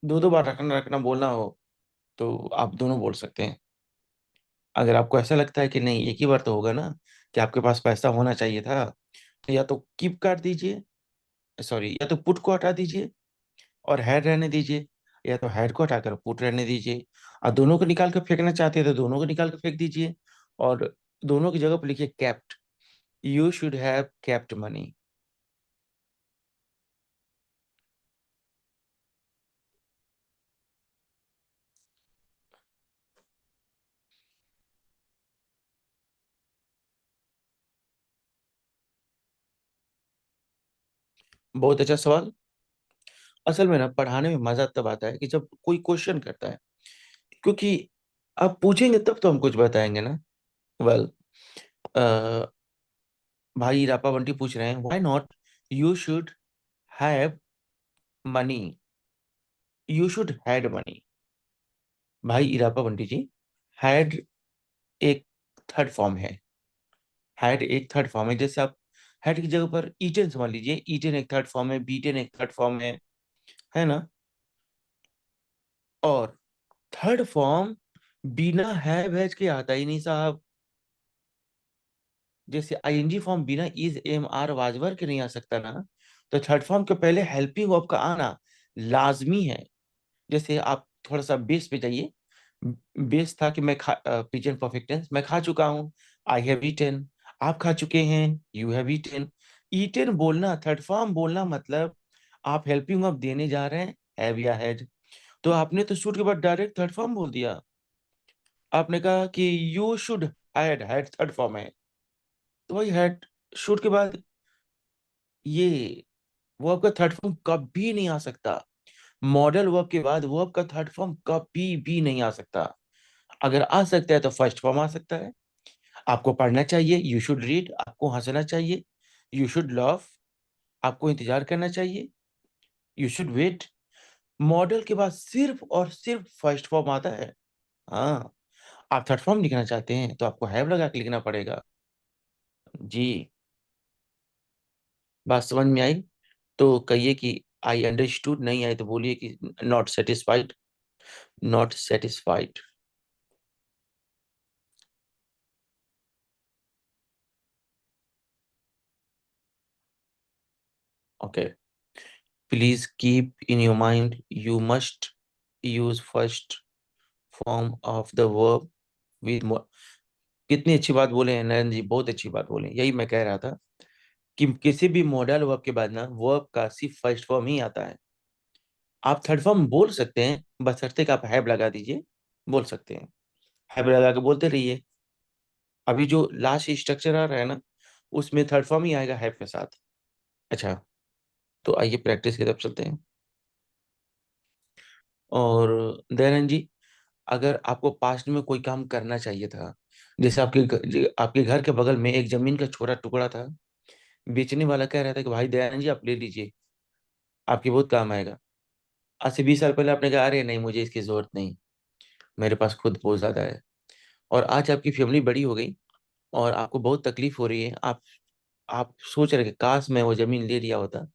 दो दो बार रखना रखना बोलना हो तो आप दोनों बोल सकते हैं। अगर आपको ऐसा लगता है कि नहीं एक ही बार तो होगा ना, कि आपके पास पैसा होना चाहिए था, तो या तो कीप काट दीजिए, सॉरी, या तो पुट को हटा दीजिए और हैड रहने दीजिए, या तो हैड को हटाकर पुट रहने दीजिए। और दोनों को निकाल कर फेंकना चाहते हैं तो दोनों को निकाल कर फेंक दीजिए, और दोनों की जगह पर लिखिए kept. You should have kept money. बहुत अच्छा सवाल। असल में ना पढ़ाने में मजा तब आता है कि जब कोई क्वेश्चन करता है, क्योंकि आप पूछेंगे तब तो हम कुछ बताएंगे ना। वेल, भाई रापा बंटी पूछ रहे हैं why not you should have money, you should had money. भाई इरापा बंटी जी, हैड एक थर्ड फॉर्म है। हैड एक थर्ड फॉर्म है। जैसे आप हैड की जगह पर ईटन समझ लीजिए, ईटन एक थर्ड फॉर्म है, बीटन एक थर्ड फॉर्म है ना। और थर्ड फॉर्म बिना हैव हैज के आता ही नहीं साहब। जैसे आईएनजी फॉर्म बिना इज एम आर वाजवर के नहीं आ सकता ना, तो थर्ड फॉर्म के पहले हेल्पिंग वर्ब का आना लाजमी है। जैसे आप थोड़ा सा बेस पे जाइए। बेस था कि मैं प्रेजेंट परफेक्ट टेंस, मैं खा चुका हूँ, आई हैव ईटन। आप खा चुके हैं, यू हैव ईटन। ईटन बोलना, थर्ड फॉर्म बोलना मतलब आप हेल्पिंग वर्ब देने जा रहे हैं, हैव या हैड। तो आपने तो शुड के बाद डायरेक्ट थर्ड फॉर्म बोल दिया। आपने कहा कि you should had, had third form है, तो वही हैड शुड के बाद ये वर्ब का थर्ड फॉर्म कभी नहीं आ सकता। मॉडल वर्ब के बाद वर्ब का थर्ड फॉर्म कभी भी नहीं आ सकता। अगर आ सकता है तो फर्स्ट फॉर्म आ सकता है। आपको पढ़ना चाहिए, यू शुड रीड। आपको हंसना चाहिए, यू शुड लव। आपको इंतजार करना चाहिए, यू शुड वेट। मॉडल के बाद सिर्फ और सिर्फ फर्स्ट फॉर्म आता है। हाँ, आप थर्ड फॉर्म लिखना चाहते हैं तो आपको हैव लगा के लिखना पड़ेगा। जी, बात समझ में आई तो कहिए कि आई अंडरस्टूड, नहीं आई तो बोलिए कि not satisfied, not satisfied. Okay, please keep in your mind you must use first form of the verb with. कितनी अच्छी बात बोले हैं नरेंद्र जी, बहुत अच्छी बात बोले। यही मैं कह रहा था कि किसी भी मॉडल वर्ब के बाद ना वर्ब का सिर्फ फर्स्ट फॉर्म ही आता है। आप थर्ड फॉर्म बोल सकते हैं, बशर्ते कि आप हैव लगा दीजिए, बोल सकते हैं। हैव लगा के बोलते रहिए। अभी जो लास्ट स्ट्रक्चर आ रहा है ना, उसमें थर्ड फॉर्म ही आएगा हैव के साथ। अच्छा, तो आइए प्रैक्टिस की तरफ चलते हैं। और दयानंद जी, अगर आपको पास्ट में कोई काम करना चाहिए था, जैसे आपके घर के बगल में एक जमीन का छोटा टुकड़ा था, बेचने वाला कह रहा था कि भाई दयानंद जी आप ले लीजिए, आपके बहुत काम आएगा। आज से 20 साल पहले आपने कहा अरे नहीं मुझे इसकी जरूरत नहीं, मेरे पास खुद बहुत ज्यादा है। और आज आपकी फैमिली बड़ी हो गई और आपको बहुत तकलीफ हो रही है। आप सोच रहे कि काश मैं वो जमीन ले लिया होता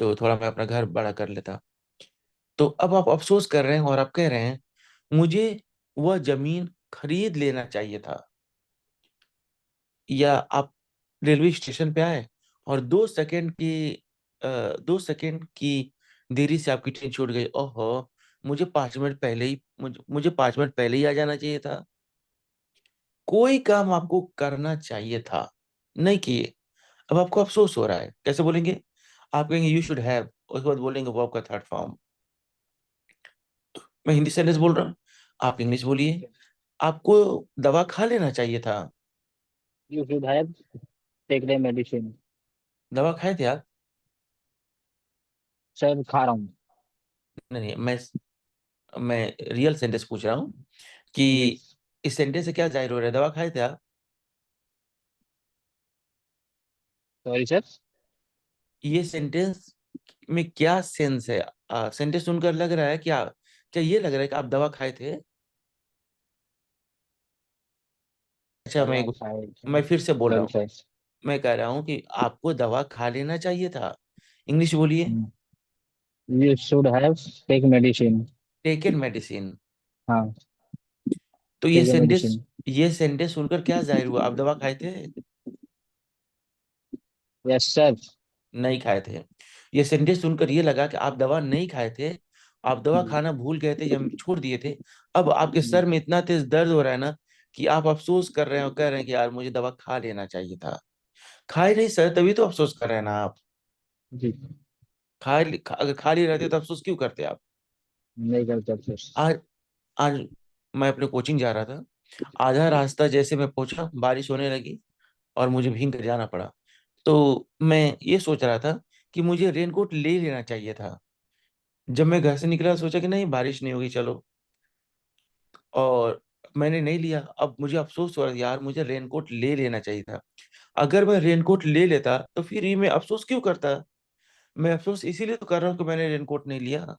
तो थोड़ा मैं अपना घर बड़ा कर लेता। तो अब आप अफसोस कर रहे हैं और आप कह रहे हैं मुझे वह जमीन खरीद लेना चाहिए था। या आप रेलवे स्टेशन पे आए और 2 सेकंड की देरी से आपकी ट्रेन छूट गई, ओहो, मुझे 5 मिनट पहले ही आ जाना चाहिए था। कोई काम आपको करना चाहिए था, नहीं किए, अब आपको अफसोस हो रहा है। कैसे बोलेंगे? आप कहेंगे यू शुड हैव, उसके बाद बोलेंगे वर्ब का थर्ड फॉर्म। मैं हिंदी सेंटेंस बोल रहा हूँ, आप इंग्लिश बोलिए। आपको दवा खा लेना चाहिए था।
You should have take the medicine.
दवा खाए थे आप?
सर खा रहा हूँ।
नहीं नहीं, मैं रियल सेंटेंस पूछ रहा हूँ कि
यस।
इस सेंटेंस से क्या जाहिर हो रहा है, दवा खाए थे आप?
Sorry sir.
ये सेंटेंस में क्या सेंस है? सेंटेंस सुनकर लग रहा है क्या ये लग रहा है कि आप दवा खाए थे? अच्छा,
दवा खाए
मैं फिर से बोल रहा
सॉरी
हूँ।
सर।
मैं कह रहा हूँ कि आपको दवा खा लेना चाहिए था। इंग्लिश बोलिए।
You should have take medicine.
Taken medicine.
हाँ,
तो
ठीक है मेडिसिन।
ये सेंटेंस सुनकर क्या जाहिर हुआ, आप दवा खाए थे?
Yes sir.
नहीं खाए थे। ये सेंटेंस सुनकर ये लगा कि आप दवा नहीं खाए थे, आप दवा खाना भूल गए थे या छोड़ दिए थे। अब आपके सर में इतना तेज दर्द हो रहा है ना कि आप अफसोस कर रहे हैं और कह रहे हैं कि यार मुझे दवा खा लेना चाहिए था। खाए नहीं सर, तभी तो अफसोस कर रहे हैं ना आप।
जी,
अगर खा लिए रहते तो अफसोस क्यों करते आप?
नहीं करता सर।
आज आज मैं अपने कोचिंग जा रहा था, आधा रास्ता जैसे मैं पहुंचा बारिश होने लगी और मुझे भीग कर जाना पड़ा। तो मैं ये सोच रहा था कि मुझे रेनकोट ले लेना चाहिए था। जब मैं घर से निकला सोचा कि नहीं बारिश नहीं होगी चलो, और मैंने नहीं लिया। अब मुझे अफसोस हो रहा है यार मुझे रेनकोट ले लेना चाहिए था। अगर मैं रेनकोट ले लेता तो फिर ये मैं अफसोस क्यों करता? मैं अफसोस इसीलिए तो कर रहा हूँ कि मैंने रेनकोट नहीं लिया।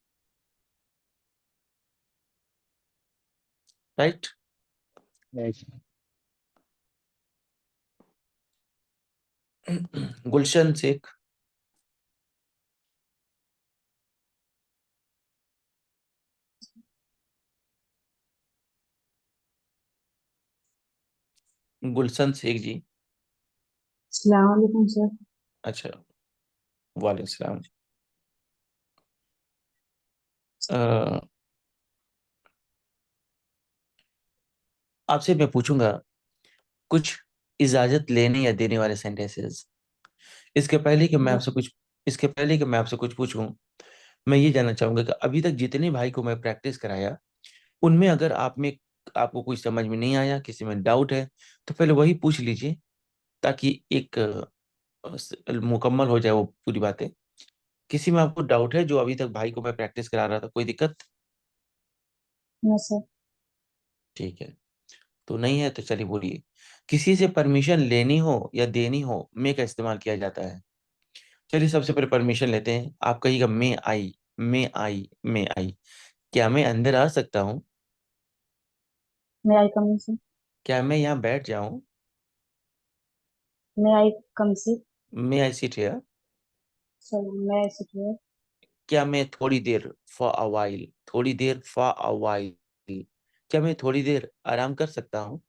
राइट।
Right.
गुलशन शेख। गुलशन शेख जी।
अस्सलाम वालेकुम सर।
अच्छा, वालेकुम सलाम। आपसे मैं पूछूंगा कुछ इजाजत लेने या देने वाले सेंटेंसेस। इसके पहले कि मैं आपसे कुछ इसके पहले कि मैं आपसे कुछ पूछूं, मैं ये जानना चाहूंगा कि अभी तक जितने भाई को मैं प्रैक्टिस कराया उनमें अगर आपको कुछ समझ में नहीं आया, किसी में डाउट है, तो पहले वही पूछ लीजिए ताकि एक मुकम्मल हो जाए वो पूरी बातें। किसी में आपको डाउट है जो अभी तक भाई को मैं प्रैक्टिस करा रहा था, कोई दिक्कत?
No sir.
ठीक है, तो नहीं है तो चलिए बोलिए। किसी से परमिशन लेनी हो या देनी हो मे का इस्तेमाल किया जाता है। चलिए सबसे पहले परमिशन लेते हैं। आप कहिएगा मे आई, मे आई, मे आई। क्या मैं अंदर आ सकता हूँ?
May I come in sir.
क्या मैं यहाँ बैठ जाऊँ?
May I come sit.
May I sit here?
Sir may I sit here.
क्या मैं थोड़ी देर, फॉर अ वाइल, थोड़ी देर, फॉर अ वाइल। क्या मैं थोड़ी देर आराम कर सकता हूँ?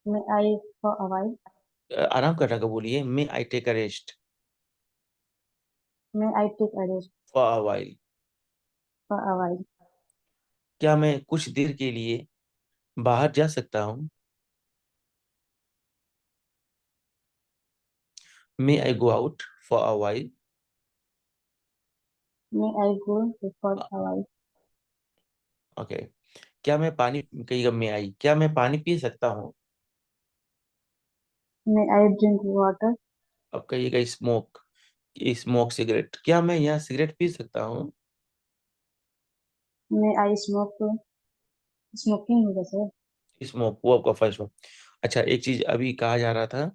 May I for a while.
आराम करने का बोलिए, may I take a rest,
may I take a rest
for a while.
For a while.
क्या मैं कुछ देर के लिए बाहर जा सकता हूँ? May I go out for a while?
May I go for a while.
Okay. क्या मैं पानी, कहिएगा मे आई, क्या मैं पानी पी सकता हूँ?
May I drink water.
अब कहिएगा स्मोक, स्मोक सिगरेट। क्या मैं यहाँ सिगरेट पी सकता हूँ?
May I smoke. स्मोकिंग होगा सर।
स्मोक, वो आपका फर्स्ट वर्ड। अच्छा, एक चीज अभी कहा जा रहा था,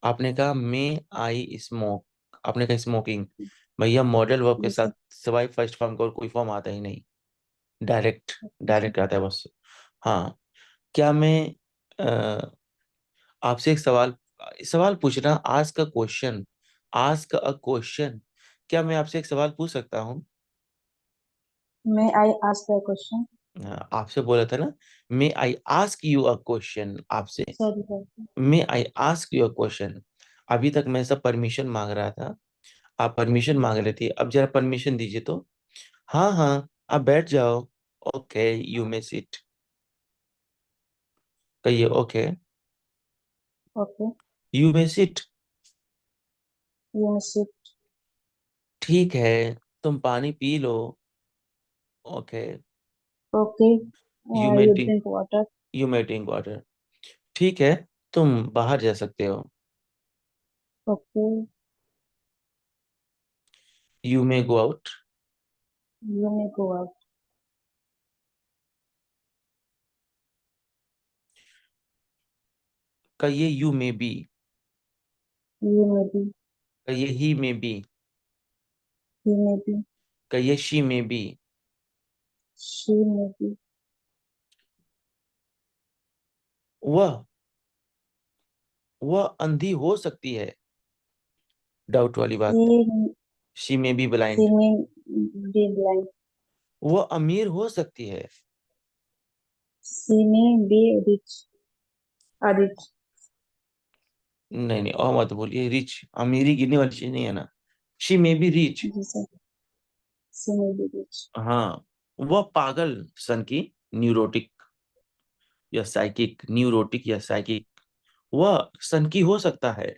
आपने कहा मे आई स्मोक, आपने कहा स्मोकिंग। भैया मॉडल वर्ब के
यस
साथ
सर।
सिवाय फर्स्ट फॉर्म का और कोई फॉर्म आता ही नहीं, डायरेक्ट,
ओके सर।
डायरेक्ट आता है बस। हाँ। क्या मैं अ, आपसे एक सवाल सवाल पूछना, ask a question, ask a question. क्या मैं आपसे एक सवाल पूछ सकता हूँ?
May I ask a question.
आपसे बोला था ना, may I ask you a question, आपसे
sorry sir.
May I ask you a question. अभी तक मैं सब परमिशन मांग रहा था, आप परमिशन मांग रहे थे, अब जरा परमिशन दीजिए तो। हाँ हाँ, आप बैठ जाओ। Okay, you may sit. कहिए okay,
okay.
You may sit.
You may sit.
ठीक है, तुम पानी पी लो। Okay,
okay.
You may
you
drink,
drink water.
You may drink water. ठीक है, तुम बाहर जा सकते हो।
Okay.
You may go out.
You may go out.
कहिए you may be.
You may be.
कहिए he may be.
You may be.
कहिए she may be.
She may B.
वह वह अंधी हो सकती है, डाउट वाली बात।
She
she may be
she
blind.
May be blind.
वो अमीर हो सकती है।
She may be rich. Rich.
नहीं नहीं, और मत बोलिए, रिच अमीरी गिनने वाली चीज नहीं है ना। She may be rich.
जी sir, she may be rich.
हाँ, वह पागल सन की, न्यूरोटिक या साइकिक, न्यूरोटिक या साइकिक, वह सन की हो सकता है।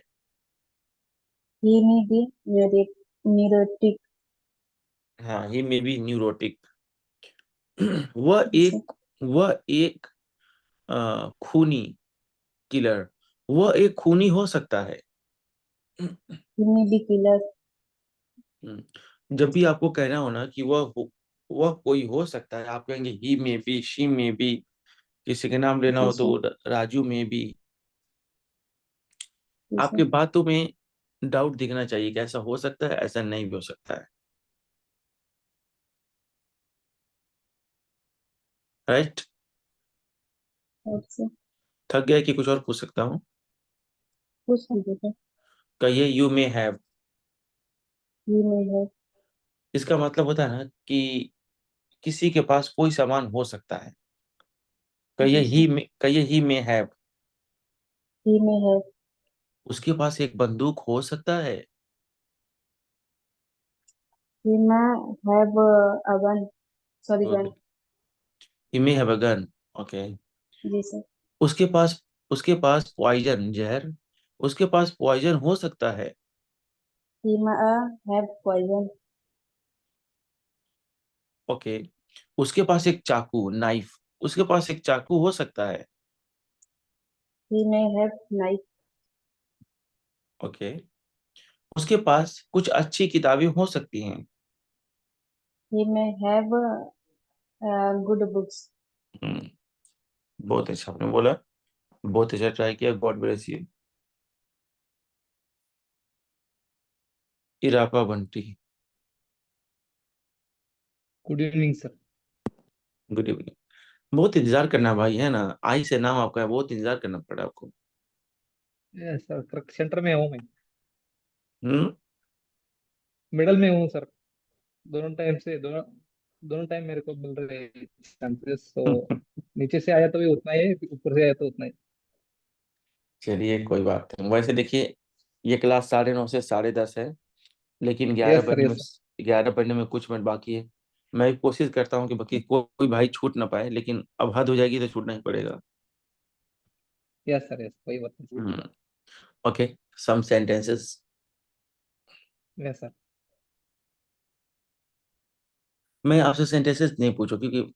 He may be neurotic.
हाँ, ही मे बी न्यूरोटिक। वह
जी सर,
एक खूनी, किलर, वह एक खूनी हो सकता है।
he may be killer.
जब भी आपको कहना हो ना कि वह कोई हो सकता है, आप कहेंगे ही में बी, शी में बी। किसी के नाम लेना
जी
हो
सर,
तो राजू में बी।
जी
आपकी
सर,
बातों में डाउट दिखना चाहिए कि ऐसा हो सकता है, ऐसा नहीं भी हो सकता है। राइट।
अच्छा,
थक गया कि कुछ और पूछ सकता हूँ?
पूछ लीजिए सर।
कहिए you may have.
He may have.
इसका मतलब होता है ना कि किसी के पास कोई सामान हो सकता है।
जी सर,
कहिए ही में हैव।
he may have.
उसके पास एक बंदूक हो सकता है।
He may have a gun. Sorry,
good.
gun.
He may have a gun. Okay.
जी सर,
उसके पास उसके पास पॉइजन, जहर, उसके पास पॉइजन हो सकता है।
he may have poison.
Okay. उसके पास एक चाकू, नाइफ, उसके पास एक चाकू हो सकता है।
He may have knife.
Okay. उसके पास कुछ अच्छी किताबें हो सकती हैं।
He may have good books.
हम्म, बहुत अच्छा आपने बोला, बहुत अच्छा ट्राई किया, गॉड ब्लेस यू। इरापा Bunty.
Good evening sir.
Good evening. बहुत इंतजार करना भाई, है ना, आई से नाम आपका है, बहुत इंतजार करना पड़ा आपको।
यस सर, करेक्ट सेंटर में हूँ मैं।
हम्म।
मिडल में हूँ सर। दोनों दोनों टाइम मेरे को मिल रहे चांसेस, तो नीचे से आया तो भी उतना ही है, ऊपर से आया तो उतना ही।
चलिए कोई बात नहीं। वैसे देखिए, ये क्लास 9:30 से 10:30 है, लेकिन ग्यारह
यस सर,
बजने में
यस सर,
11 बजने में कुछ मिनट बाकी है। मैं कोशिश करता हूँ कि बाकी कोई भाई छूट ना पाए, लेकिन अब हद हो जाएगी तो छूटना ही पड़ेगा।
यस सर, यस, कोई बात नहीं।
Hmm. Okay. Some sentences.
Yes sir.
मैं आपसे सेंटेंसेस नहीं पूछूं, क्योंकि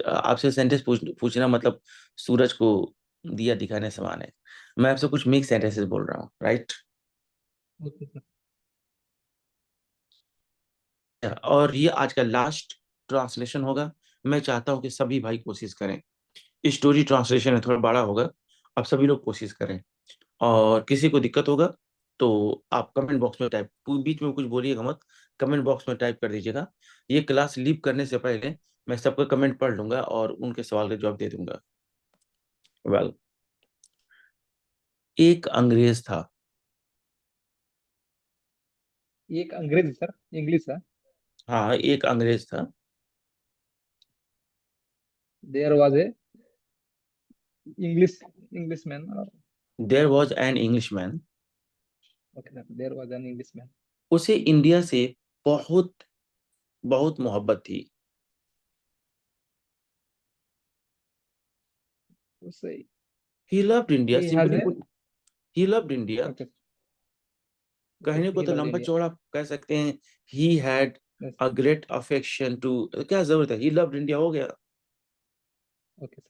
आपसे सेंटेंस पूछना मतलब सूरज को दिया दिखाने समान है। मैं आपसे कुछ मिक्स सेंटेंसेस बोल रहा हूँ, राइट।
Okay sir.
और ये आज का लास्ट ट्रांसलेशन होगा। मैं चाहता हूँ कि सभी भाई कोशिश करें। स्टोरी ट्रांसलेशन है, थोड़ा बड़ा होगा। अब सभी लोग कोशिश करें, और किसी को दिक्कत होगा तो आप कमेंट बॉक्स में टाइप, बीच में कुछ बोलिएगा मत, कमेंट बॉक्स में टाइप कर दीजिएगा। ये क्लास लीव करने से पहले मैं सबका कमेंट पढ़ लूंगा और उनके सवाल का जवाब दे दूंगा। वेल, एक अंग्रेज था।
ये एक अंग्रेज सर, इंग्लिश है।
हाँ, एक अंग्रेज था।
There was a English English man.
There was an English man.
Okay sir, there was an English man.
उसे इंडिया से बहुत बहुत मोहब्बत थी।
उसे
he loved India,
he has
simply
a.
Put, he loved India.
Okay, okay,
कहने को
ही
तो
लव्ड
लंबा
इंडिया।
चौड़ा कह सकते हैं। He had
yes.
A great affection to, क्या जरूरत है, ही लव्ड इंडिया हो गया।
Okay sir.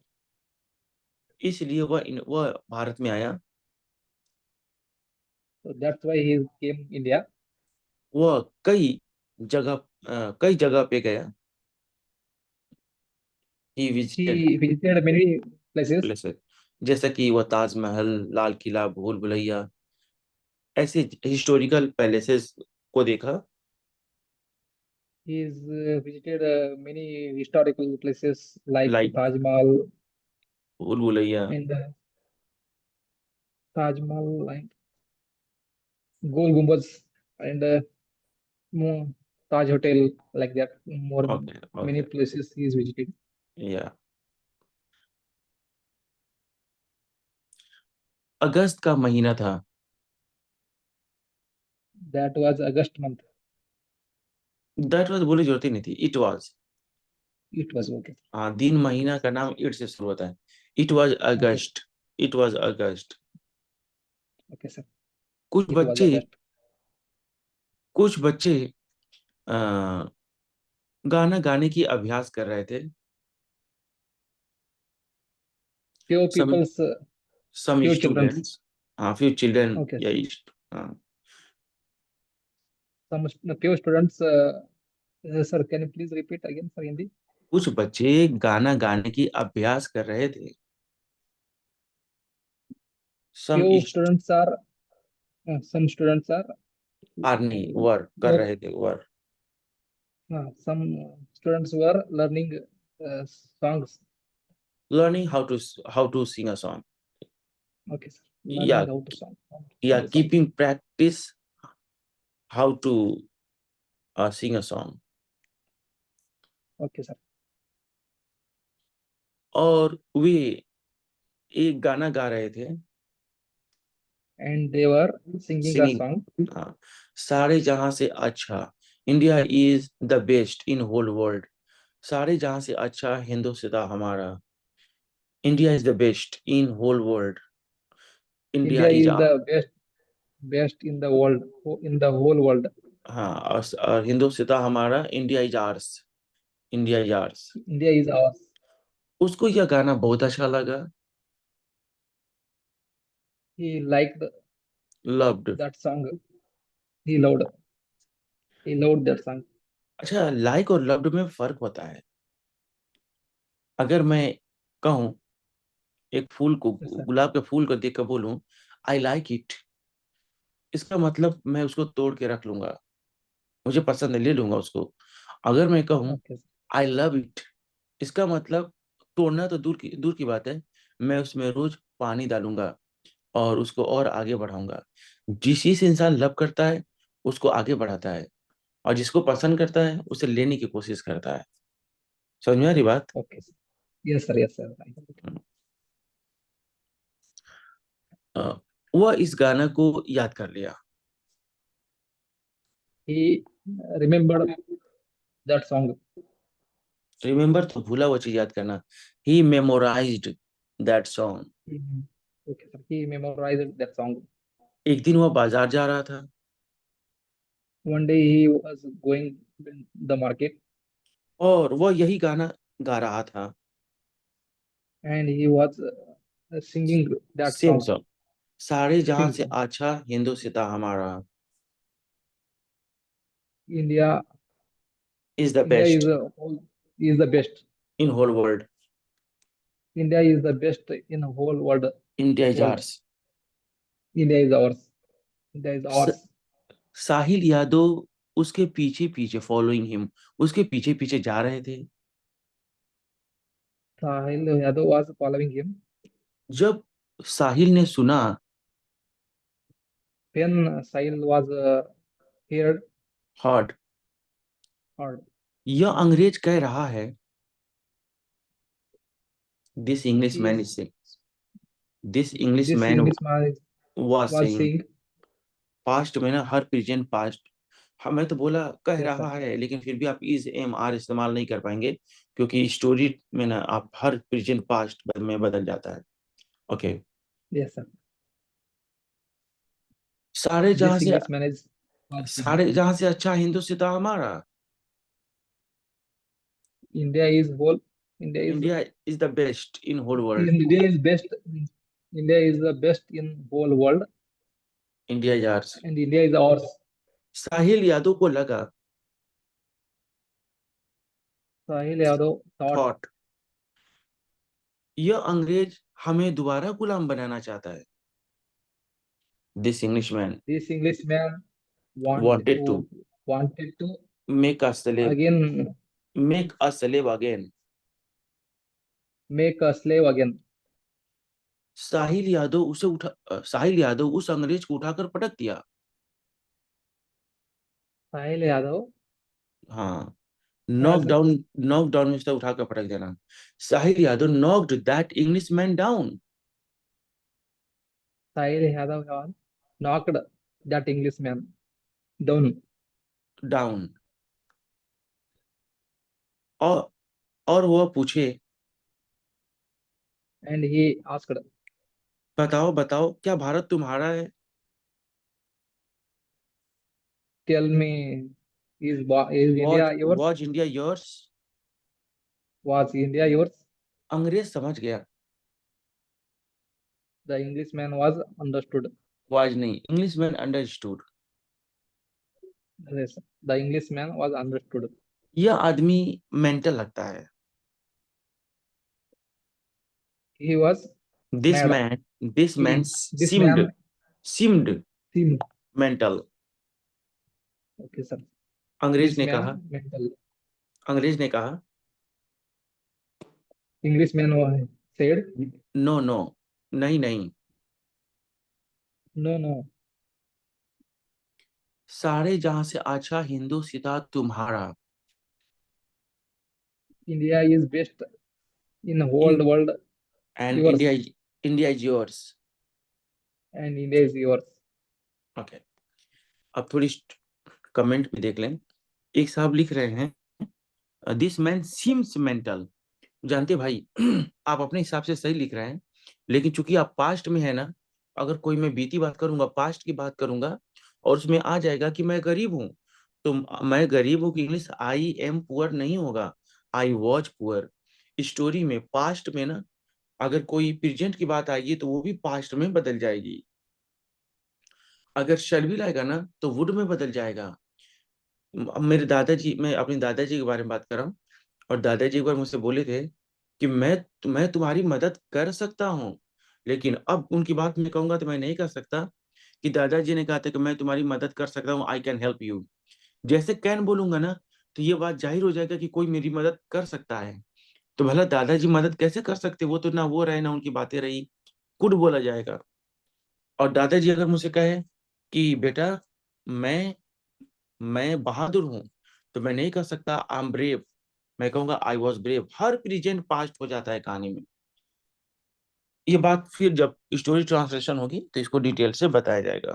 इसलिए वह भारत में आया।
So that's why he came India.
वह कई जगह पे गया। He visited
He visited many places.
Places, जैसा कि वह ताजमहल, लाल किला, भूल भुलैया, ऐसे हिस्टोरिकल पैलेसेस को देखा।
He's visited many historical places like
like
Taj Mahal
भूल Bhulaiyaa.
and Taj Mahal and Gol Gumbaz and Taj Hotel, like that. More
Okay,
many
okay,
places he is visited.
yeah. अगस्त का महीना था।
That was August month.
That was बोली जरूरत ही नहीं थी, it was.
It was okay.
हाँ, दिन महीना का नाम इट से शुरू होता है। It was
Okay,
August, it was August.
okay, sir.
कुछ
It was
बच्चे
August.
कुछ बच्चे अ, गाना गाने की अभ्यास कर रहे थे।
Few
सम
people's,
सम
few children.
स्टूडेंट्स, हाँ, फ्यू चिल्ड्रन
Okay,
या
sir.
हाँ,
Few students. Sir, can you please repeat again for Hindi?
कुछ बच्चे गाना गाने की अभ्यास कर रहे थे। Some
Few students are. Some students are.
आर्नी वर कर
More.
रहे थे, were.
Some students were learning songs.
Learning how to sing a song,
Okay, sir.
या
Learning how to sing the song.
Keeping practice how to sing a song.
Okay, sir.
और वे एक गाना गा रहे थे,
And they were singing a
singing,
song.
सारे जहां से अच्छा, India is the best in whole world. सारे जहां से अच्छा हिंदुस्तान हमारा, India is the best in whole world, India
India
is.
is the best in the world, in the whole world.
हाँ, और हिंदुस्तान हमारा, India is hours, India is hours.
India is ours.
उसको यह गाना बहुत अच्छा लगा,
He liked
loved.
that song. He loved. He loved that song.
अच्छा, लाइक और लव्ड में फर्क होता है। अगर मैं कहूँ, एक फूल को,
Yes, sir.
गुलाब के फूल को देख कर बोलूं आई लाइक इट, इसका मतलब मैं उसको तोड़ के रख लूंगा, मुझे पसंद है, ले लूंगा उसको। अगर मैं कहूँ
Okay, sir.
I love it, इसका मतलब तोड़ना तो दूर की बात है, मैं उसमें रोज पानी डालूंगा और उसको और आगे बढ़ाऊंगा। जिस चीज से इंसान लव करता है उसको आगे बढ़ाता है, और जिसको पसंद करता है उसे लेने की कोशिश करता है। समझ में आ रही बात?
Okay, sir. Yes, sir. Yes, sir.
वह इस गाना को याद कर लिया।
He remembered that song.
Remember तो भूला हुआ चीज याद करना। He memorized that song.
Okay, sir. He memorized that song.
एक दिन वह बाजार जा रहा था,
One day he was going in the market
और वह यही गाना गा रहा था,
and he was singing that
same
song.
Song, सारे जहां
Same
से
song.
अच्छा हिंदुस्तान हमारा,
India,
is the
India
best
is the best.
In whole world,
India is the best in whole world.
India is
World.
Ours.
India is ours. India is ours.
Sahil Yadav उसके पीछे पीछे, following him, उसके पीछे पीछे जा रहे थे।
Sahil Yadav was following him.
जब साहिल ने सुना,
When Sahil was heard,
hot,
heard.
यह अंग्रेज कह रहा है, this English
He
man
is,
is saying, this English
this
man
Englishman
was
was
saying,
saying.
Past में ना, हर प्रेजेंट पास्ट। हमें तो बोला कह
Yes, sir.
रहा है, लेकिन फिर भी आप इज एम आर इस्तेमाल नहीं कर पाएंगे, क्योंकि स्टोरी में ना आप हर प्रेजेंट पास्ट में बदल जाता है। Okay,
Yes, sir.
सारे जहां
This
से,
Englishman was saying.
सारे जहां से अच्छा हिंदुस्तान हमारा,
India is whole. India is
India is the best in whole world,
India is best. India is the best in whole world,
India is hours.
and India is ours.
Sahil Yadav को लगा,
Sahil Yadav thought
thought, यह अंग्रेज हमें दोबारा गुलाम बनाना चाहता है। This Englishman
this Englishman
wanted to
wanted to
make us slave,
again
make us slave again।
make a slave again.
साहिल यादव उस अंग्रेज को उठाकर पटक दिया।
Sahil Yadav
हाँ,
हाँ सर,
नॉक डाउन में से उठा कर पटक देना। Sahil Yadav knocked that Englishman down.
Sahil Yadav have knocked that Englishman down
down. और वह पूछे,
and he asked,
बताओ बताओ क्या भारत तुम्हारा है?
tell me, is India yours?
Was India yours?
Was India yours?
अंग्रेज समझ गया।
The Englishman was understood.
Was नहीं, Englishman understood.
Yes, the Englishman was understood.
यह आदमी मेंटल लगता है।
He was
this
mad.
Man this man
This man
seemed
seemed,
mental.
okay sir,
अंग्रेज
this
ने
man
कहा,
mental.
अंग्रेज ने कहा,
Englishman said,
नो नो, नहीं नहीं,
no,
सारे जहां से अच्छा हिंदू सीता तुम्हारा।
India is best in whole
in
world,
and
yours,
India is yours.
and India is yours.
Okay, अब थोड़ी कमेंट भी देख लें। एक साहब लिख रहे हैं, दिस मैन सीम्स मेंटल। जानते भाई, आप अपने हिसाब से सही लिख रहे हैं, लेकिन चूंकि आप पास्ट में है ना, अगर कोई मैं बीती बात करूंगा, पास्ट की बात करूंगा, और उसमें आ जाएगा कि मैं गरीब हूं, तो मैं गरीब हूं की इंग्लिश आई एम पुअर नहीं होगा, आई वॉज पुअर। स्टोरी में पास्ट में ना, अगर कोई प्रेजेंट की बात आएगी तो वो भी पास्ट में बदल जाएगी। अगर शैल भी लाएगा ना तो वुड में बदल जाएगा। मेरे दादाजी, मैं अपने दादाजी के बारे में बात कर रहा हूँ, और दादाजी एक बार मुझसे बोले थे कि मैं तुम्हारी मदद कर सकता हूँ, लेकिन अब उनकी बात मैं कहूंगा तो मैं नहीं कर सकता। कि दादाजी ने कहा था कि मैं तुम्हारी मदद कर सकता हूँ, आई कैन हेल्प यू। जैसे कैन बोलूंगा ना, तो ये बात जाहिर हो जाएगा कि कोई मेरी मदद कर सकता है। तो भला दादाजी मदद कैसे कर सकते? वो तो ना वो रहे ना उनकी बातें रही, कुड बोला जाएगा। और दादाजी अगर मुझसे कहे कि बेटा मैं बहादुर हूं, तो मैं नहीं कह सकता आई एम ब्रेव, मैं कहूंगा I was brave. Her present past हो जाता है कहानी में। ये बात फिर जब स्टोरी ट्रांसलेशन होगी तो इसको डिटेल से बताया जाएगा।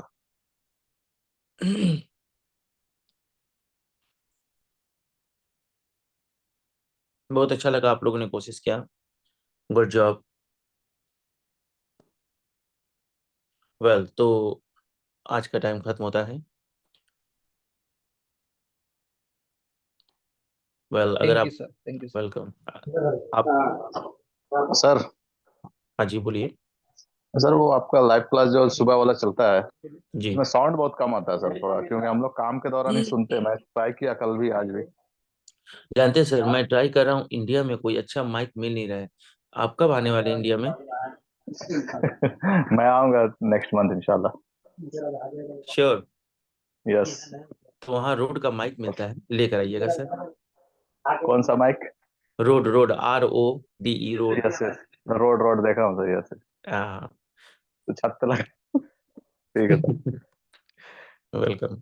बहुत अच्छा लगा, आप लोगों ने कोशिश किया, गुड जॉब। वेल, तो आज का टाइम खत्म होता है। वेल, अगर
Thank you
आप,
sir, thank you sir.
Welcome. आप,
सर
हाँ जी बोलिए।
सर वो आपका लाइव क्लास जो सुबह वाला चलता है
जी,
उसमें साउंड बहुत कम आता है सर, थोड़ा, क्योंकि हम लोग काम के दौरान ही सुनते हैं। मैं ट्राई किया कल भी आज भी।
जानते हैं सर, मैं ट्राई कर रहा हूँ, इंडिया में कोई अच्छा माइक मिल नहीं रहा है। आप कब आने वाले हैं इंडिया में?
मैं आऊंगा नेक्स्ट मंथ इंशाल्लाह।
श्योर।
यस।
तो वहाँ रोड का माइक मिलता है, लेकर आइएगा सर।
कौन सा mic?
Rode Rode RODE Rode.
Yes yes, Rode Rode देखा हूँ सर। यस,
हाँ।
तो छत पे लगा। ठीक है सर।
वेलकम।